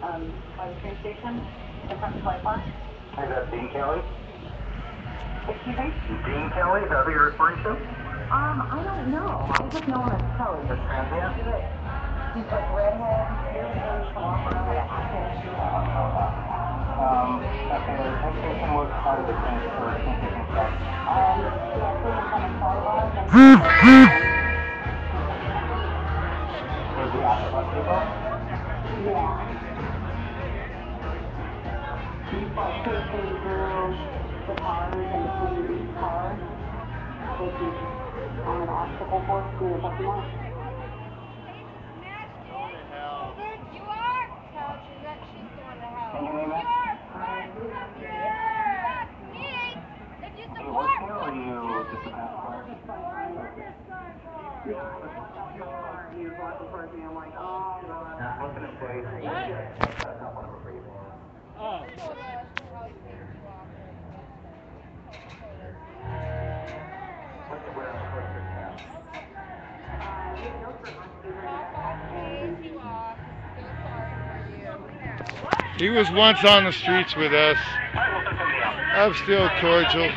By the train station, in front of Clay Park. Is that Dean Kelly? Excuse me? Dean Kelly, is that who you're referring to? I don't know. I just know him as Kelly. The transient? He's like redhead, really from off around with a hat. Okay, the train station was part of the train station stuff. Was the octopus people? Yeah. He's like pushing through the cars and between these cars, which is on an obstacle course through the parking lot. You are? Couch, is that shit going to hell? Can you name that? If you Do you support. work here or are you just a passport? Yeah, I was he was walking towards me, I'm like, oh god. I was gonna say, Oh. what's the wear on the cap? He was once on the streets with us. I'm still cordial.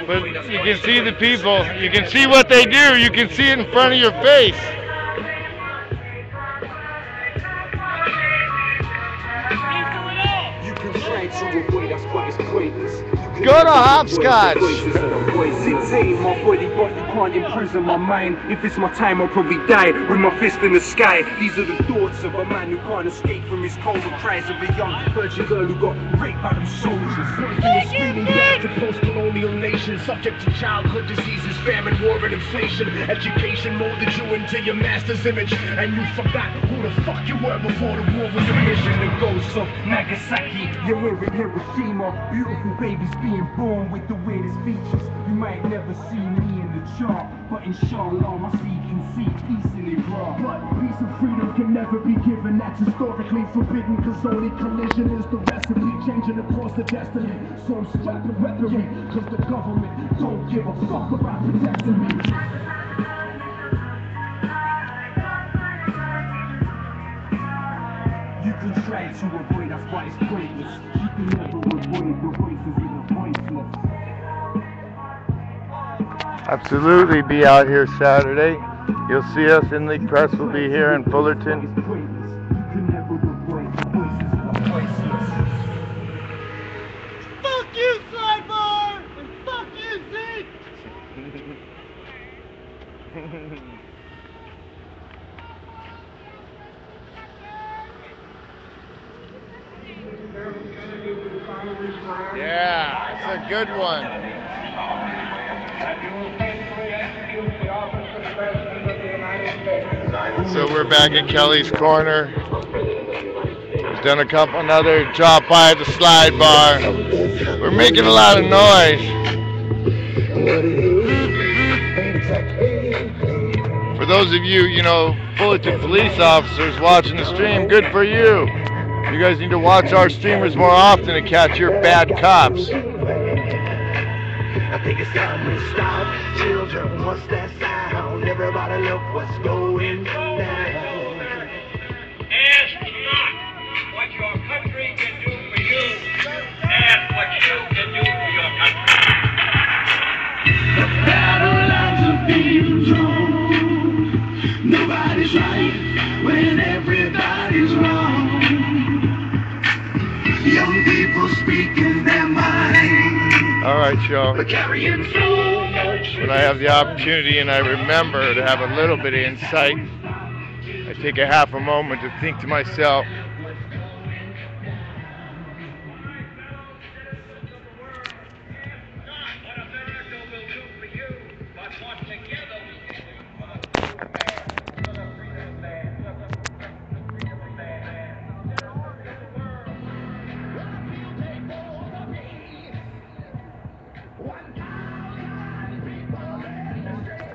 But you can see the people. You can see what they do. You can see it in front of your face. Go to hopscotch. My body, but you can't imprison my mind. If it's my time, I'll probably die with my fist in the sky. These are the thoughts of a man who can't escape from his cold. The cries of a young virgin girl who got raped by them soldiers. Screaming back to post-colonial nations, subject to childhood diseases, famine, war, and inflation. Education molded you into your master's image, and you forgot who the fuck you were before the war was a mission. The ghosts of Nagasaki, you're in Hiroshima. Beautiful babies being born with the weirdest features. You might never see me in the chart, but inshallah my seed can see peace in Iran. But peace and freedom can never be given. That's historically forbidden, cause only collision is the recipe, changing the course of destiny. So I'm strapped with weaponry, cause the government don't give a fuck about protecting me. You can try to avoid, that's why it's pointless. You can never avoid the voices in the voiceless. Absolutely, be out here Saturday. You'll see us. InLeague Press will be here in Fullerton. Fuck you, Sidebar! And fuck you, Zeke! Yeah, it's a good one. So we're back at Kelly's Corner. He's done another drop by the slide bar. We're making a lot of noise. For those of you, Fullerton police officers watching the stream, good for you. You guys need to watch our streamers more often to catch your bad cops. I think it's time we stop. Children, what's that sound? Everybody look what's going down. Ask not what your country can do for you. Ask what you can do for your country. The battle lines are being drawn. Nobody's right when everybody's wrong. Young people speaking their mind. All right, y'all. When I have the opportunity and I remember to have a little bit of insight, I take a half a moment to think to myself,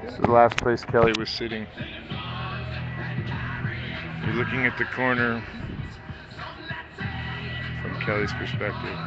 this is the last place Kelly was sitting. You're looking at the corner from Kelly's perspective.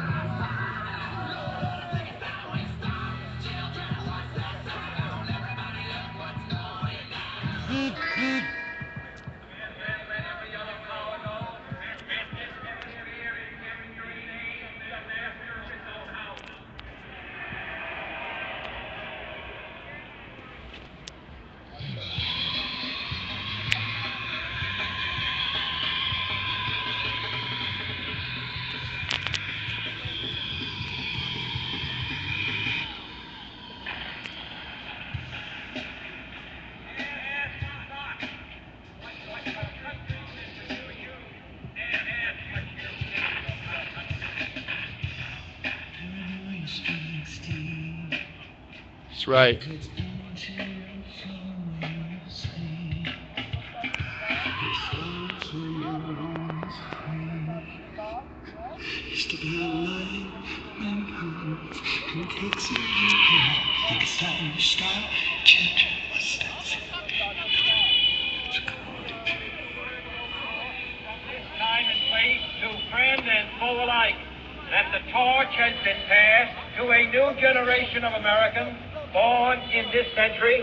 That's right. Time and place to friend and foe alike, that the torch has been passed to a new generation of Americans born in this century,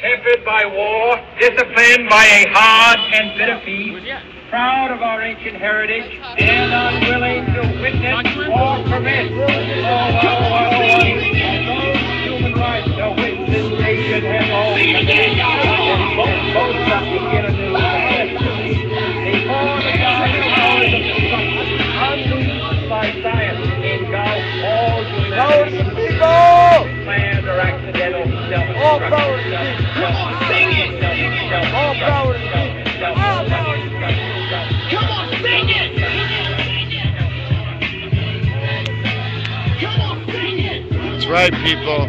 tempered by war, disciplined by a hard and bitter peace, proud of our ancient heritage, and unwilling to witness or permit both sides get a new perspective. Before the dark hours of destruction unleashed by science engulf all humanity, planned or accidental self-destruction. Come on, sing it! All power to the people! All power to the people! Come on, sing it! Come on, sing it! That's right, people.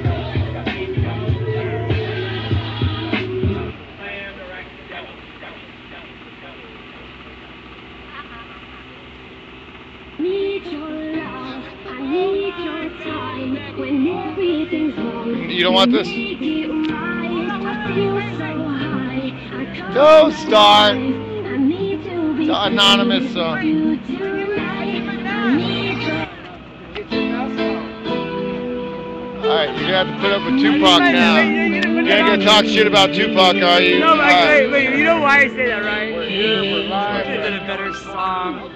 Need your love, I need your time. When everything's wrong, You don't want this? make it right. I feel so high. Go, Star. I need to be The anonymous song. you tonight. I need your Alright, you're gonna have to put up with Tupac now. You're gonna talk shit about Tupac, are you? No, Alright. wait, you know why I say that, right? We're here, we're live. Is it a better song?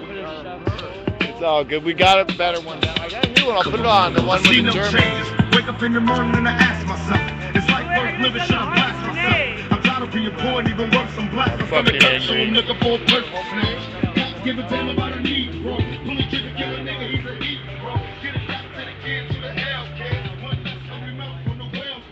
It's all good. We got a better one now. I got a new one. I'll put it on. The one with the German. Wake up in the morning and I ask myself, it's like worth living, should I blast myself? I'm tired of being poor and even worse, I'm black. I'm fucking so I'm looking for a purpose. Give a damn about a need, bro. Pull a trigger, kill a nigga, he's a heat, bro. Get it back to the kids, to the hell, kid. One less hungry mouth from the well,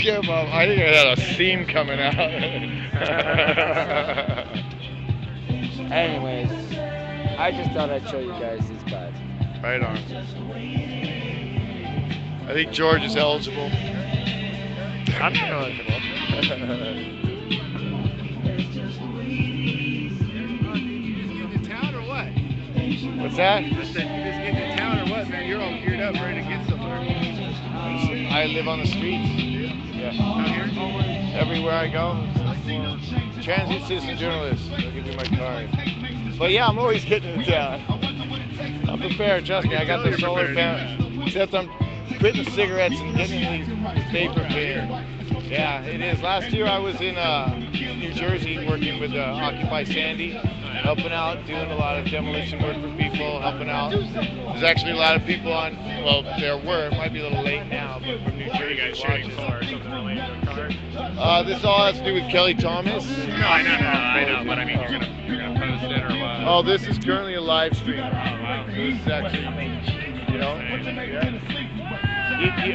Yeah, Mom, I think I had a seam coming out. Anyways, I just thought I'd show you guys his butt. Right on. I think George is eligible. I'm eligible. What's that? I said, you just getting to town or what, man? You're all geared up, ready to get somewhere. I live on the streets. Yeah. Out here? Everywhere I go. Transit citizen journalist. I'll give you my card. But yeah, I'm always getting to town. I'm prepared, trust me. I got the solar panel. Except I'm quitting cigarettes and getting these vapor beer. Yeah, it is. Last year I was in New Jersey working with Occupy Sandy, helping out, doing a lot of demolition work for people, helping out. There's actually a lot of people on, well, there were, it might be a little late now, but from New Jersey. You guys shooting a car or something related to a car? This all has to do with Kelly Thomas. No, I know, but I mean, you're gonna post it or what? Oh, this is currently a live stream. Oh, wow. This is actually, you know,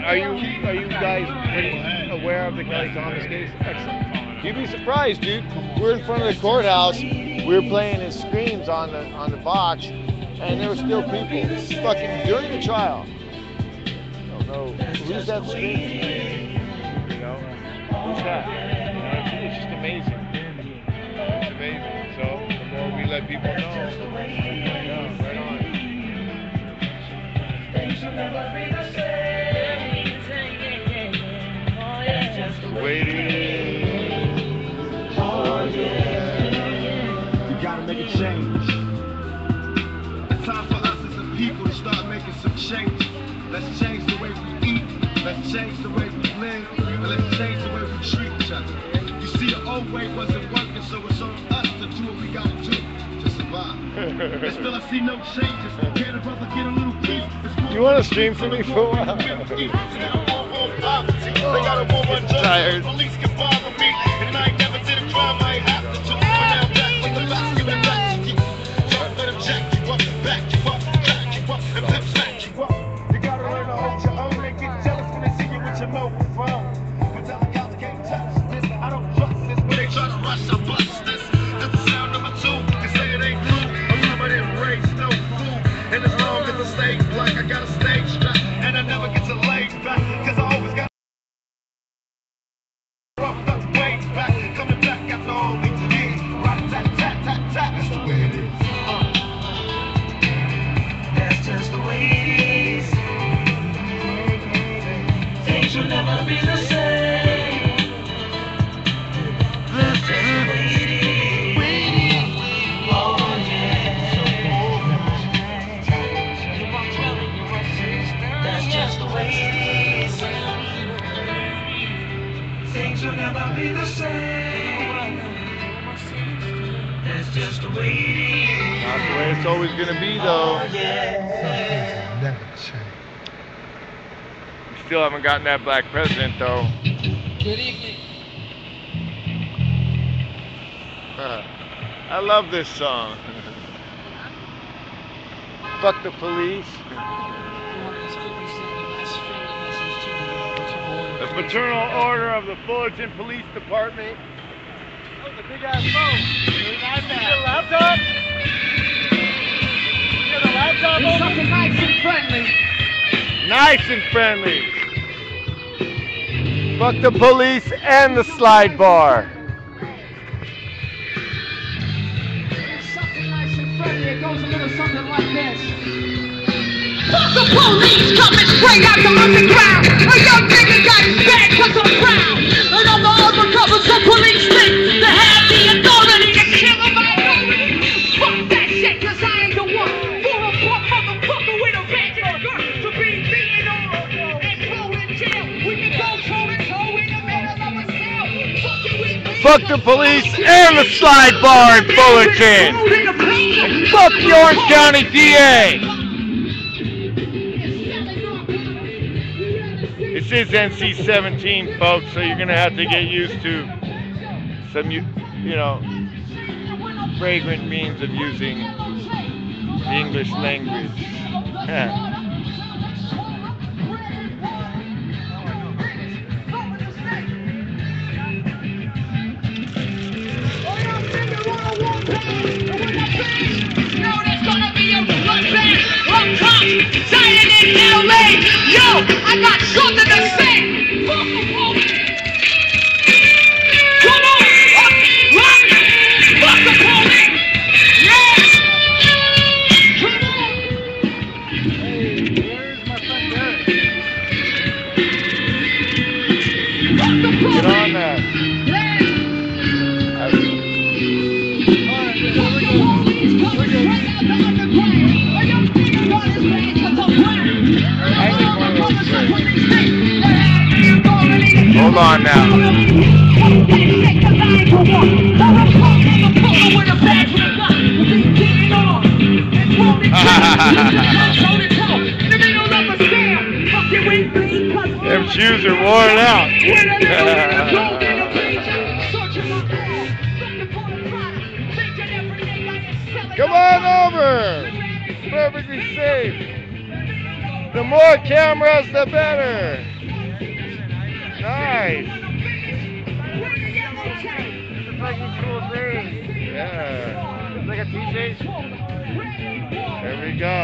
Are you guys pretty aware of the Kelly Thomas case? Excellent. You'd be surprised, dude. We're in front of the courthouse. We were playing his screams on the box, and there were still people. This is fucking during the trial. I don't know who's that screaming. You know, who's that? You know, it's just amazing. It's amazing. So the more we let people know, yeah, right on. Waiting. You gotta make a change. It's time for us as a people to start making some change. Let's change the way we eat. Let's change the way we live. And let's change the way we treat each other. You see, the old way wasn't working, so it's on us to do what we gotta do to survive. And still I see no changes. Can a brother get a little peace? You want to stream for me for a while? Tired. Police can bother me, and I ain't never did a crime I ain't have to do. But now back with the basket and back you. Don't let them jack you up, back you up, jack you up, and pep smack you up. You gotta learn to hold your own and get jealous when they see you with your mobile phone. But tell the cops can't touch this. I don't trust this. When they try to rush, I bust this. That's the sound number 2. They say it ain't true. I'm never in race, no fool. And as long as I stay black, I got a stage strap. And I never get to lay back, cause I always got the way it's always going to be, though. We still haven't gotten that black president, though. Good evening. I love this song. Fuck the police. The Fraternal Order of the Fullerton Police Department. That was a big ass phone. Really nice. You got a laptop? You got a laptop? It's something nice and friendly. Nice and friendly. Fuck the police and the slide bar. It's something nice and friendly. It goes a little something like this. Fuck the police coming straight out the underground. A young nigga got his bag cause I'm proud. And I'm the undercover, so police think they have the authority to kill a minority. Fuck that shit, cause I ain't the one. For a punk motherfucker with a badge and a gun to be beaten on and thrown in jail. We can go toe to toe in the middle of a cell. Fuck the police and the slide bar in Fullerton. And fuck the Orange County DA. This is NC-17, folks, so you're gonna have to get used to some, you know, fragrant means of using the English language. Yo, I got something to say. Fuck the police. Come on, fuck the police. Yes. Come on. Hey, where's my friend Derek? Fuck the police. Get on that. Hold on now. Them shoes are worn out. Come on over. It's perfectly safe. The more cameras, the better. Nice. It's like a cool thing. Yeah. It's like a TJ. There we go.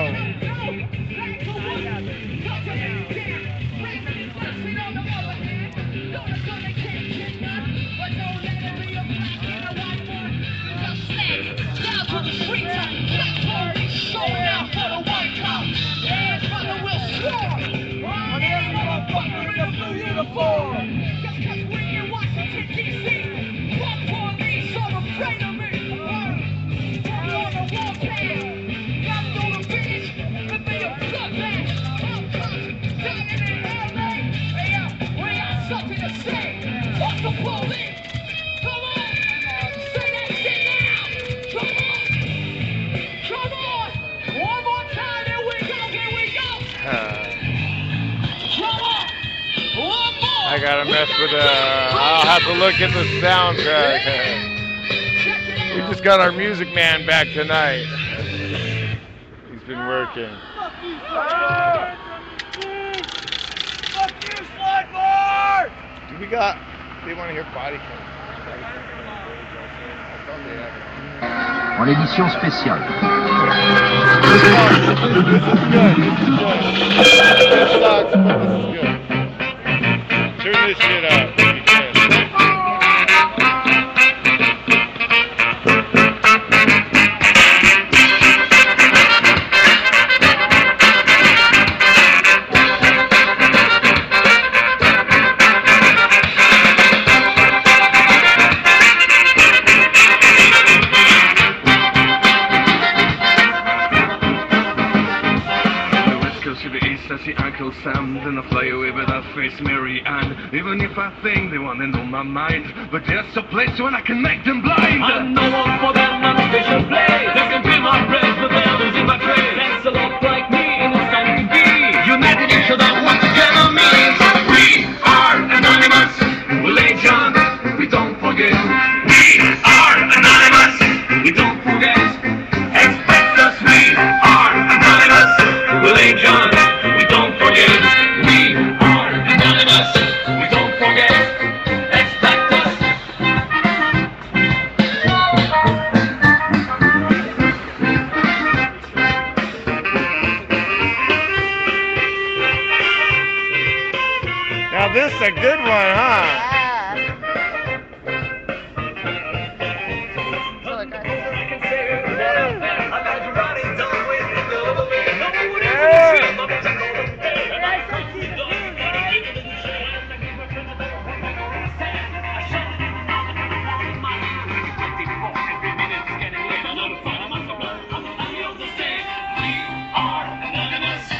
I gotta mess with I'll have to look at the soundtrack. We just got our music man back tonight. He's been working. Fuck you, slide bar! Do we got, they want to hear body count. En édition spéciale. This is good, this is good. This sucks, but this is good. Turn this shit up. Sam, then I fly away with that face Mary Ann. Even if I think they wanna know my mind, but there's a place when I can make them blind. I know one for them and a special place. They can be my friends, but forget. We are anonymous. We don't forget. Expect us. We are anonymous. We'll ain't John. We don't forget. We are anonymous. We don't forget. Expect us. Now this is a good one, huh?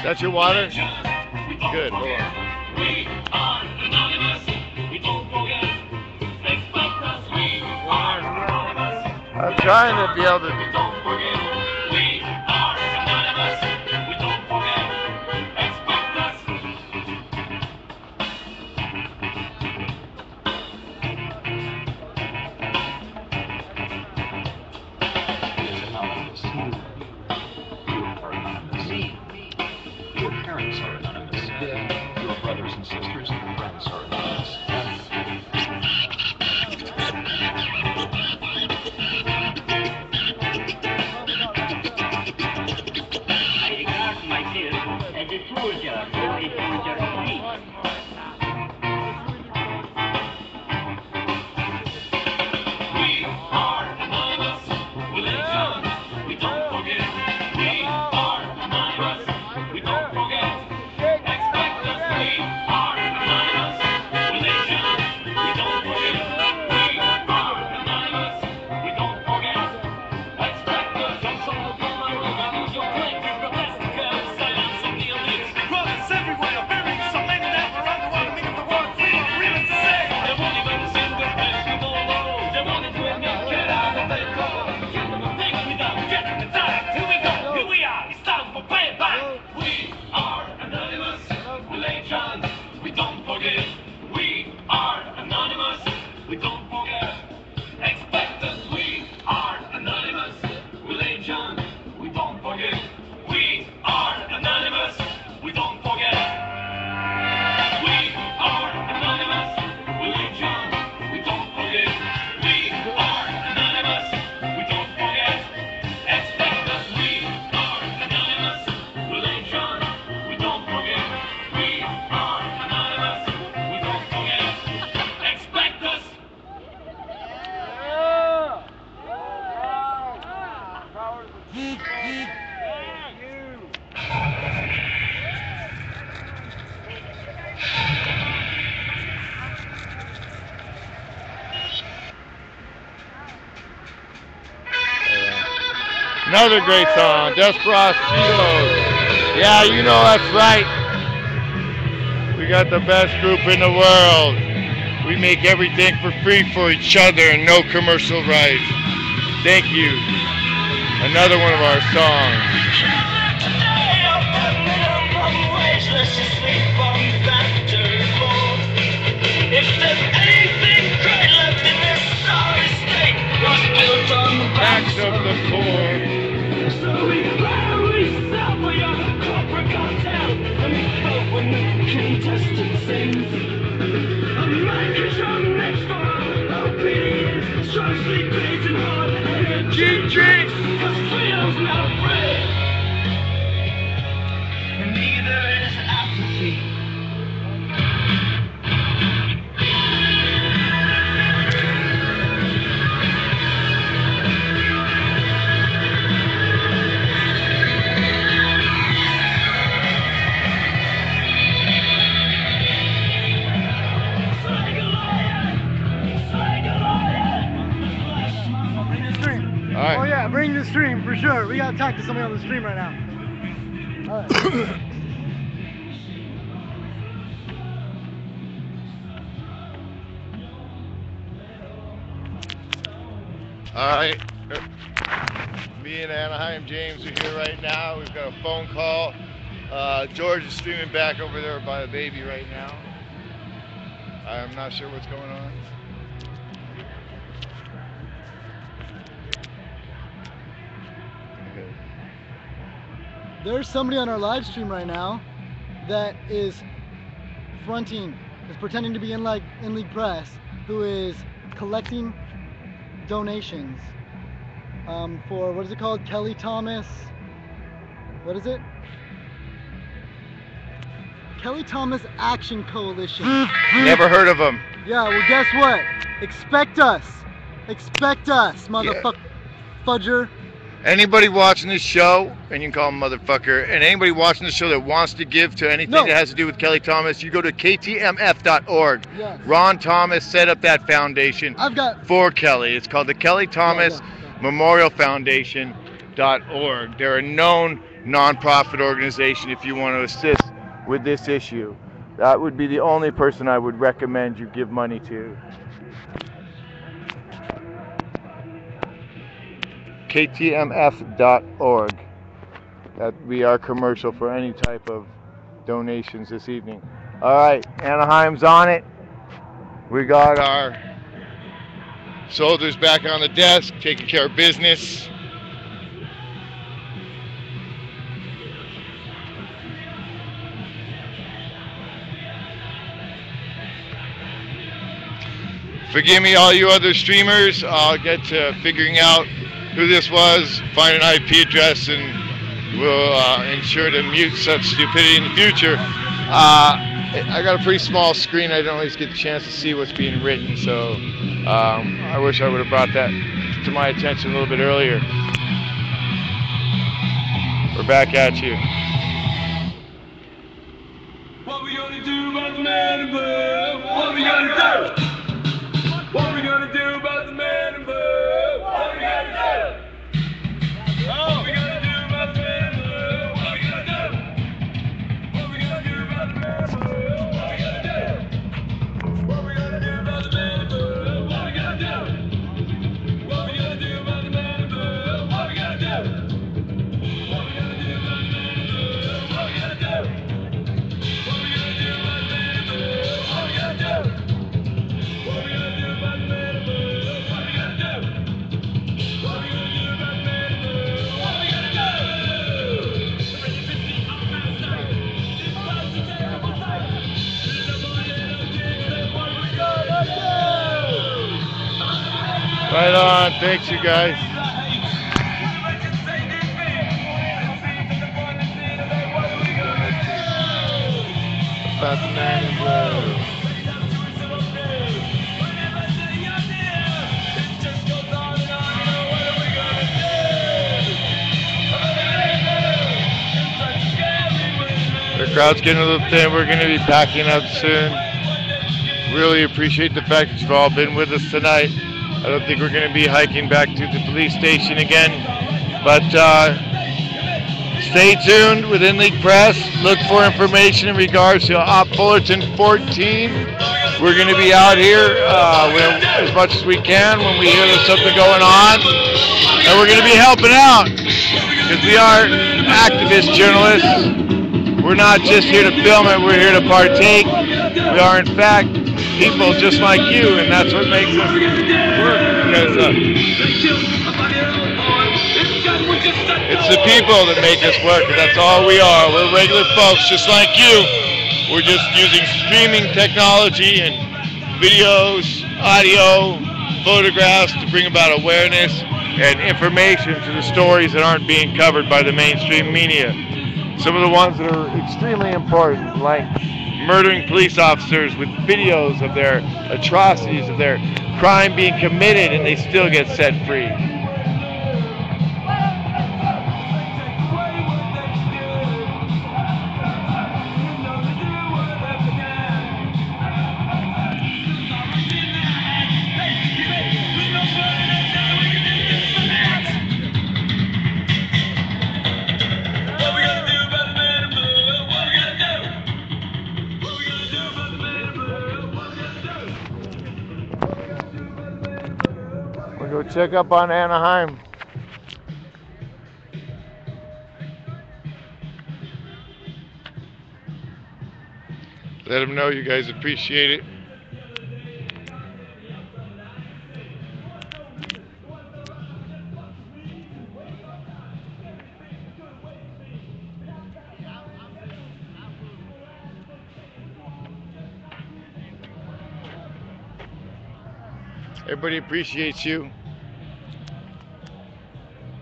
That's your water? Good, hold on. We are anonymous. We don't forget. Expect us. We are anonymous. I'm trying to be able to. Don't forget. We are anonymous. We don't forget. Expect us. Your parents are anonymous. Your brothers and sisters and friends are anonymous. I got my dear, as a soldier, so a soldier of peace. We are anonymous. We lay John. We don't forget. We are anonymous. We don't forget. Expect us. We are anonymous. We lay John. We don't forget. We are anonymous. We don't forget. Expect us. Some of you might use your place. Domestic silence of the elites. Brothers everywhere, burying so many that we're underwater. Meaning the word freedom, freedom to say. They won't even sing the best we don't know. They wanted to admit, get out of their door. Get them the things we done, get them the time. Here we go, here we are. It's time for payback. We are anonymous. We lay John. We don't forget. We are anonymous. We don't forget. Expect us. We are anonymous. We lay John. We don't forget. We are anonymous. We don't forget. We are anonymous. We lay John. We don't forget. We are anonymous. We don't forget. Expect us. We are anonymous. We lay John. We don't forget. We are anonymous. We don't forget. Expect us. Another great song, Desperados. Yeah, you know that's right. We got the best group in the world. We make everything for free for each other and no commercial rights. Thank you. Another one of our songs. If there's anything great left in this sorry state, was built on the backs of the poor. So we sell for your corporate cartel, and we vote when the contestant sings. A mind control next for opinions, strong sleep, blazing hard, energy drinks, 'cause freedom's not free, and neither is apathy. All right. Oh yeah, bring the stream for sure. We gotta talk to somebody on the stream right now. All right. All right. Me and Anaheim James are here right now. We've got a phone call. George is streaming back over there by the baby right now. I'm not sure what's going on. there's somebody on our live stream right now that is pretending to be InLeague Press, who is collecting donations for, what is it called? Kelly Thomas, what is it? Kelly Thomas Action Coalition. Never heard of them. Yeah, well guess what? Expect us, motherfucker, fudger. Anybody watching this show, and you can call him motherfucker, and anybody watching the show that wants to give to anything that has to do with Kelly Thomas, you go to ktmf.org. Yes. Ron Thomas set up that foundation for Kelly. It's called the Kelly Thomas Memorial Foundation.org. They're a known nonprofit organization if you want to assist with this issue. That would be the only person I would recommend you give money to. ktmf.org. That would be our commercial for any type of donations this evening. All right, Anaheim's on it. We got our soldiers back on the desk, taking care of business. Forgive me, all you other streamers. I'll get to figuring out who this was, find an IP address, and we'll ensure to mute such stupidity in the future. I got a pretty small screen. I don't always get the chance to see what's being written, so I wish I would have brought that to my attention a little bit earlier. We're back at you. What we gonna do about the man above? What we gonna do? What we gonna do about the man above? What we gonna do? What we gonna do about the man above? What we gonna do? What we gonna do about the man above? What we gonna do? What we gonna do about the man above? What we gonna do? What we gonna do about the man above? What we gonna do? What we gonna do about the man above? What we gonna do? What we gonna do about the man above? What we gonna do? What we gonna do about the man above? What we gonna do? What we gonna do about the man above? What we gonna do? Right on. Thanks, you guys. About the man in blue. The crowd's getting a little thin. We're going to be packing up soon. Really appreciate the fact that you've all been with us tonight. I don't think we're going to be hiking back to the police station again. But stay tuned with InLeague Press. Look for information in regards to Op Fullerton 14. We're going to be out here as much as we can when we hear there's something going on. And we're going to be helping out because we are activist journalists. We're not just here to film it, we're here to partake. We are, in fact, people just like you, and that's what makes us work. Because it's the people that make us work, and that's all we are. We're regular folks just like you. We're just using streaming technology and videos, audio, photographs to bring about awareness and information to the stories that aren't being covered by the mainstream media. Some of the ones that are extremely important, like murdering police officers with videos of their atrocities, of their crime being committed, and they still get set free. Go check up on Anaheim. Let them know you guys appreciate it. Everybody appreciates you.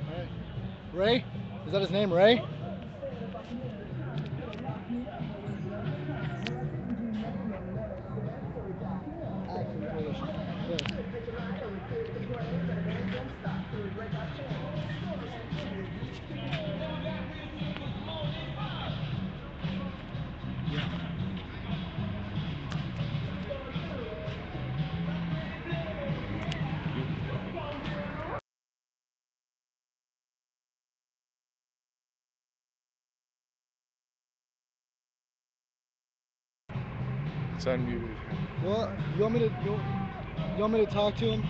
All right. Ray? Is that his name, Ray? It's unmuted. Well, you want me to talk to him?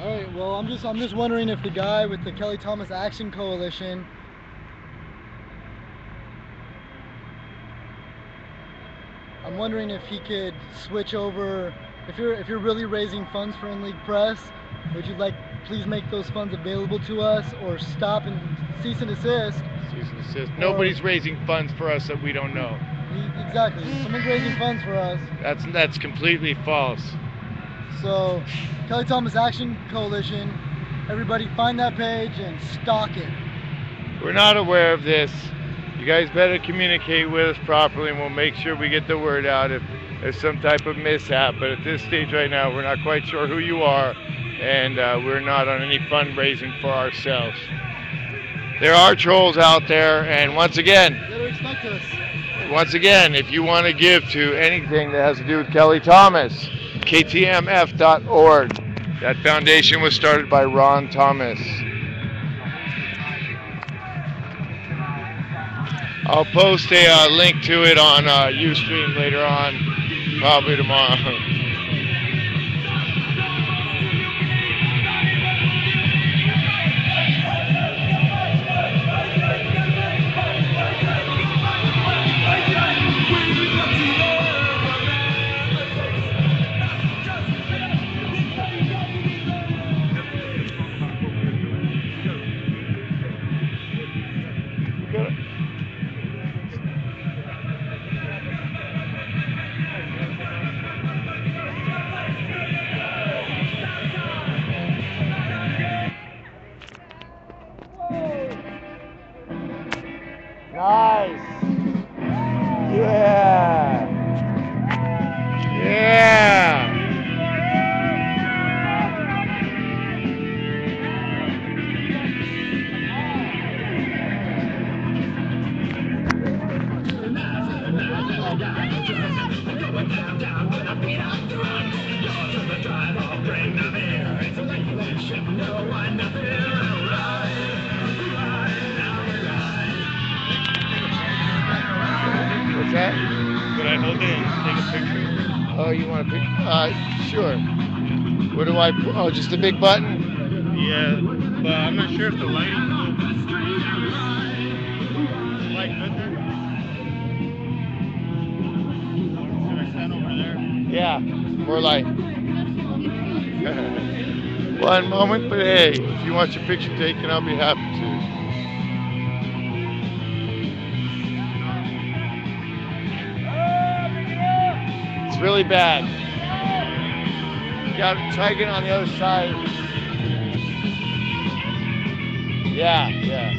All right. Well, I'm just wondering if the guy with the Kelly Thomas Action Coalition. I'm wondering if he could switch over. If you're really raising funds for InLeague Press, would you please make those funds available to us, or stop and cease and desist? Cease and desist. Nobody's raising funds for us that we don't know. Exactly. Someone's raising funds for us. That's completely false. So, Kelly Thomas Action Coalition, everybody find that page and stalk it. We're not aware of this. You guys better communicate with us properly, and we'll make sure we get the word out if there's some type of mishap. But at this stage right now, we're not quite sure who you are, and we're not on any fundraising for ourselves. There are trolls out there, and once again, if you want to give to anything that has to do with Kelly Thomas, ktmf.org. That foundation was started by Ron Thomas. I'll post a link to it on Ustream later on, probably tomorrow. Nice. Yeah. Yeah. What's that? Could I hold it and take a picture? Oh, you want to pick? Sure. What do I? Oh, just the big button? Yeah, but I'm not sure if the lighting's good. Is the light good there? Should I stand over there? Yeah, more light. One moment, but hey, if you want your picture taken, I'll be happy to. It's really bad. You gotta try getting on the other side. Yeah, yeah.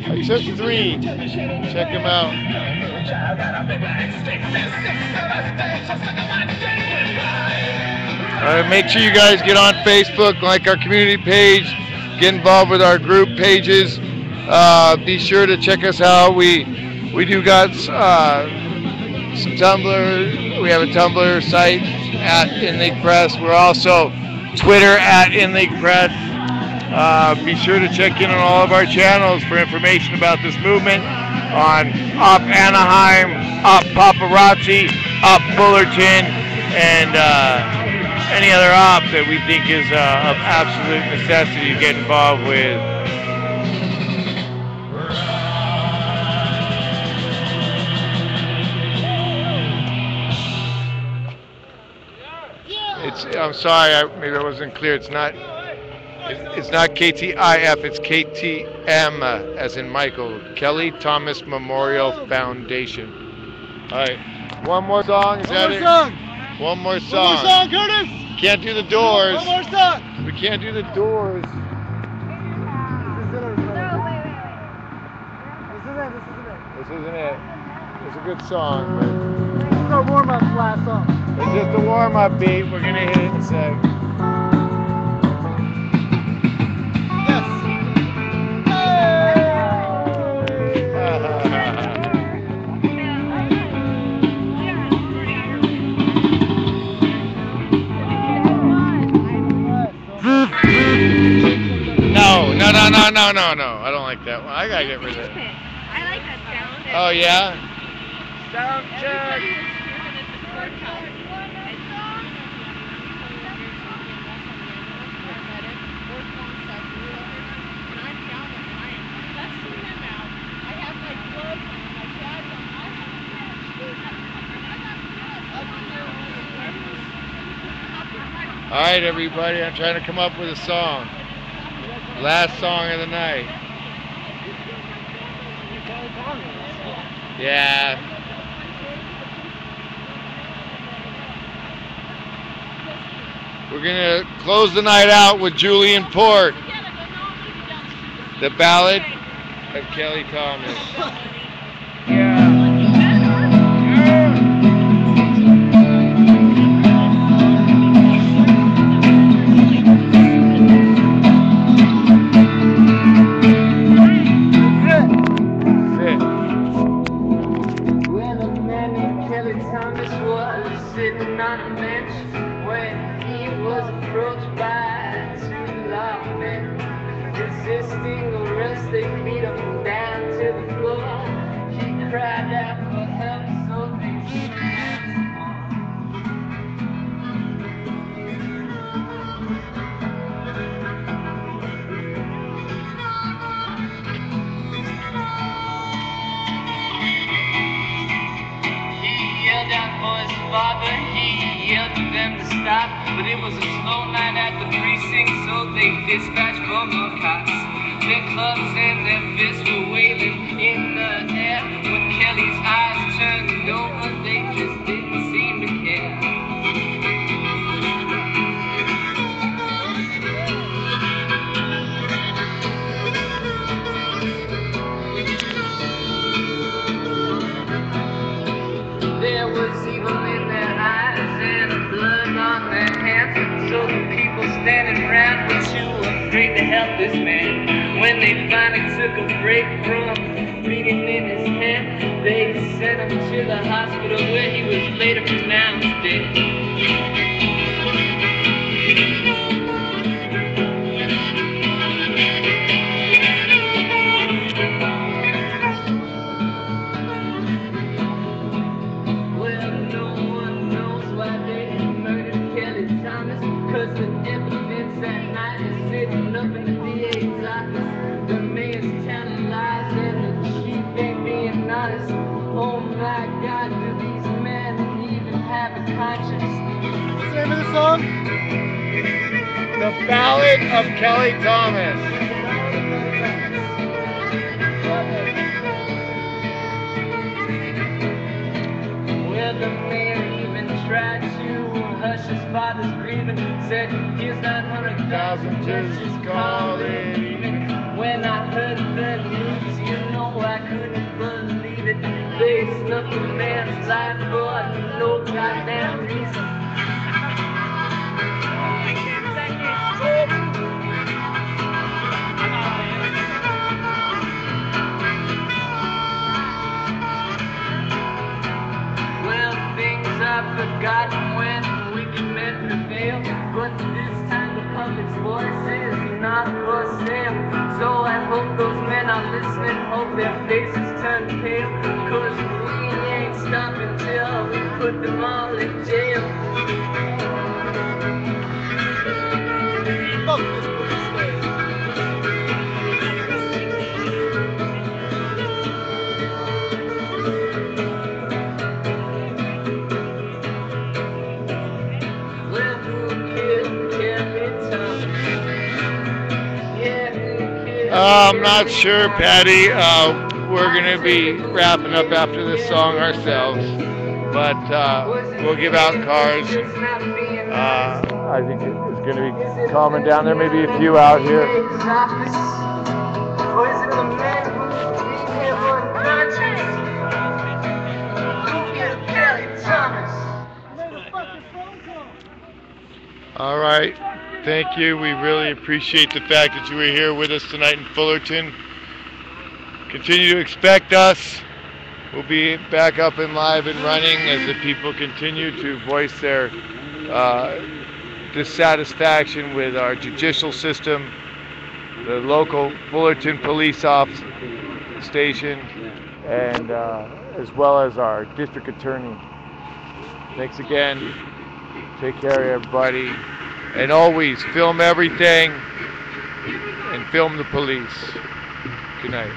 I took 3. Check them out. Make sure you guys get on Facebook, like our community page, get involved with our group pages. Be sure to check us out. We do got some Tumblr. We have a Tumblr site at InLeague Press. We're also Twitter at InLeague Press. Be sure to check in on all of our channels for information about this movement on Op Anaheim, Op Paparazzi, Op Fullerton, and any other op that we think is of absolute necessity to get involved with. Yeah! I'm sorry, maybe I wasn't clear. It's not KTIF, it's KTM, as in Michael. Kelly Thomas Memorial Foundation. All right, one more song. Is that it? One more song. One more song, Curtis. Can't do the Doors. One more song. We can't do the Doors. This isn't it. It's a good song, but This is our warm-up last song. it's just a warm-up beat. We're gonna hit it in a sec. Yes. No. I don't like that one. I gotta get rid of it. I like that sound. Oh yeah. Sound check. All right, everybody. I'm trying to come up with a song. Last song of the night. Yeah. We're gonna close the night out with Julian Port, the ballad of Kelly Thomas. Sitting on a bench when he was approached by two lawmen. Resisting arrest, they beat him down to the floor. He cried out for help, so they father, he yelled to them to stop, but it was a slow night at the precinct, so they dispatched for more cops. Their clubs and their fists were waving in the air. When Kelly's eyes turned over, they just didn't seem to care. There was evil in their eyes and blood on their hands, so the people standing around were too afraid to help this man. When they finally took a break from beating in his head, they sent him to the hospital where he was later pronounced dead. What's the name of the song? The Ballad of Kelly Thomas. Well, the mayor even tried to hush his father's grieving. Said, here's 900,000 just call it even. When I heard the news, you know I couldn't believe it. They snuck the man's life for no goddamn reason. Well, things are forgotten when wicked men prevail, but this time the public's voice is not for sale. So I hope those men are listening, hope their faces turn pale, 'cause we ain't stopping till we put them all in jail. Fuck this police state. Well, who I'm not sure, Patty. We're going to be wrapping up after this song ourselves, but we'll give out cards. I think it's going to be calming down there, maybe a few out here. All right. Thank you. We really appreciate the fact that you were here with us tonight in Fullerton. Continue to expect us. We'll be back up and live and running as the people continue to voice their dissatisfaction with our judicial system, the local Fullerton police office station, and as well as our district attorney. Thanks again. Take care, everybody. And always film everything and film the police. Good night.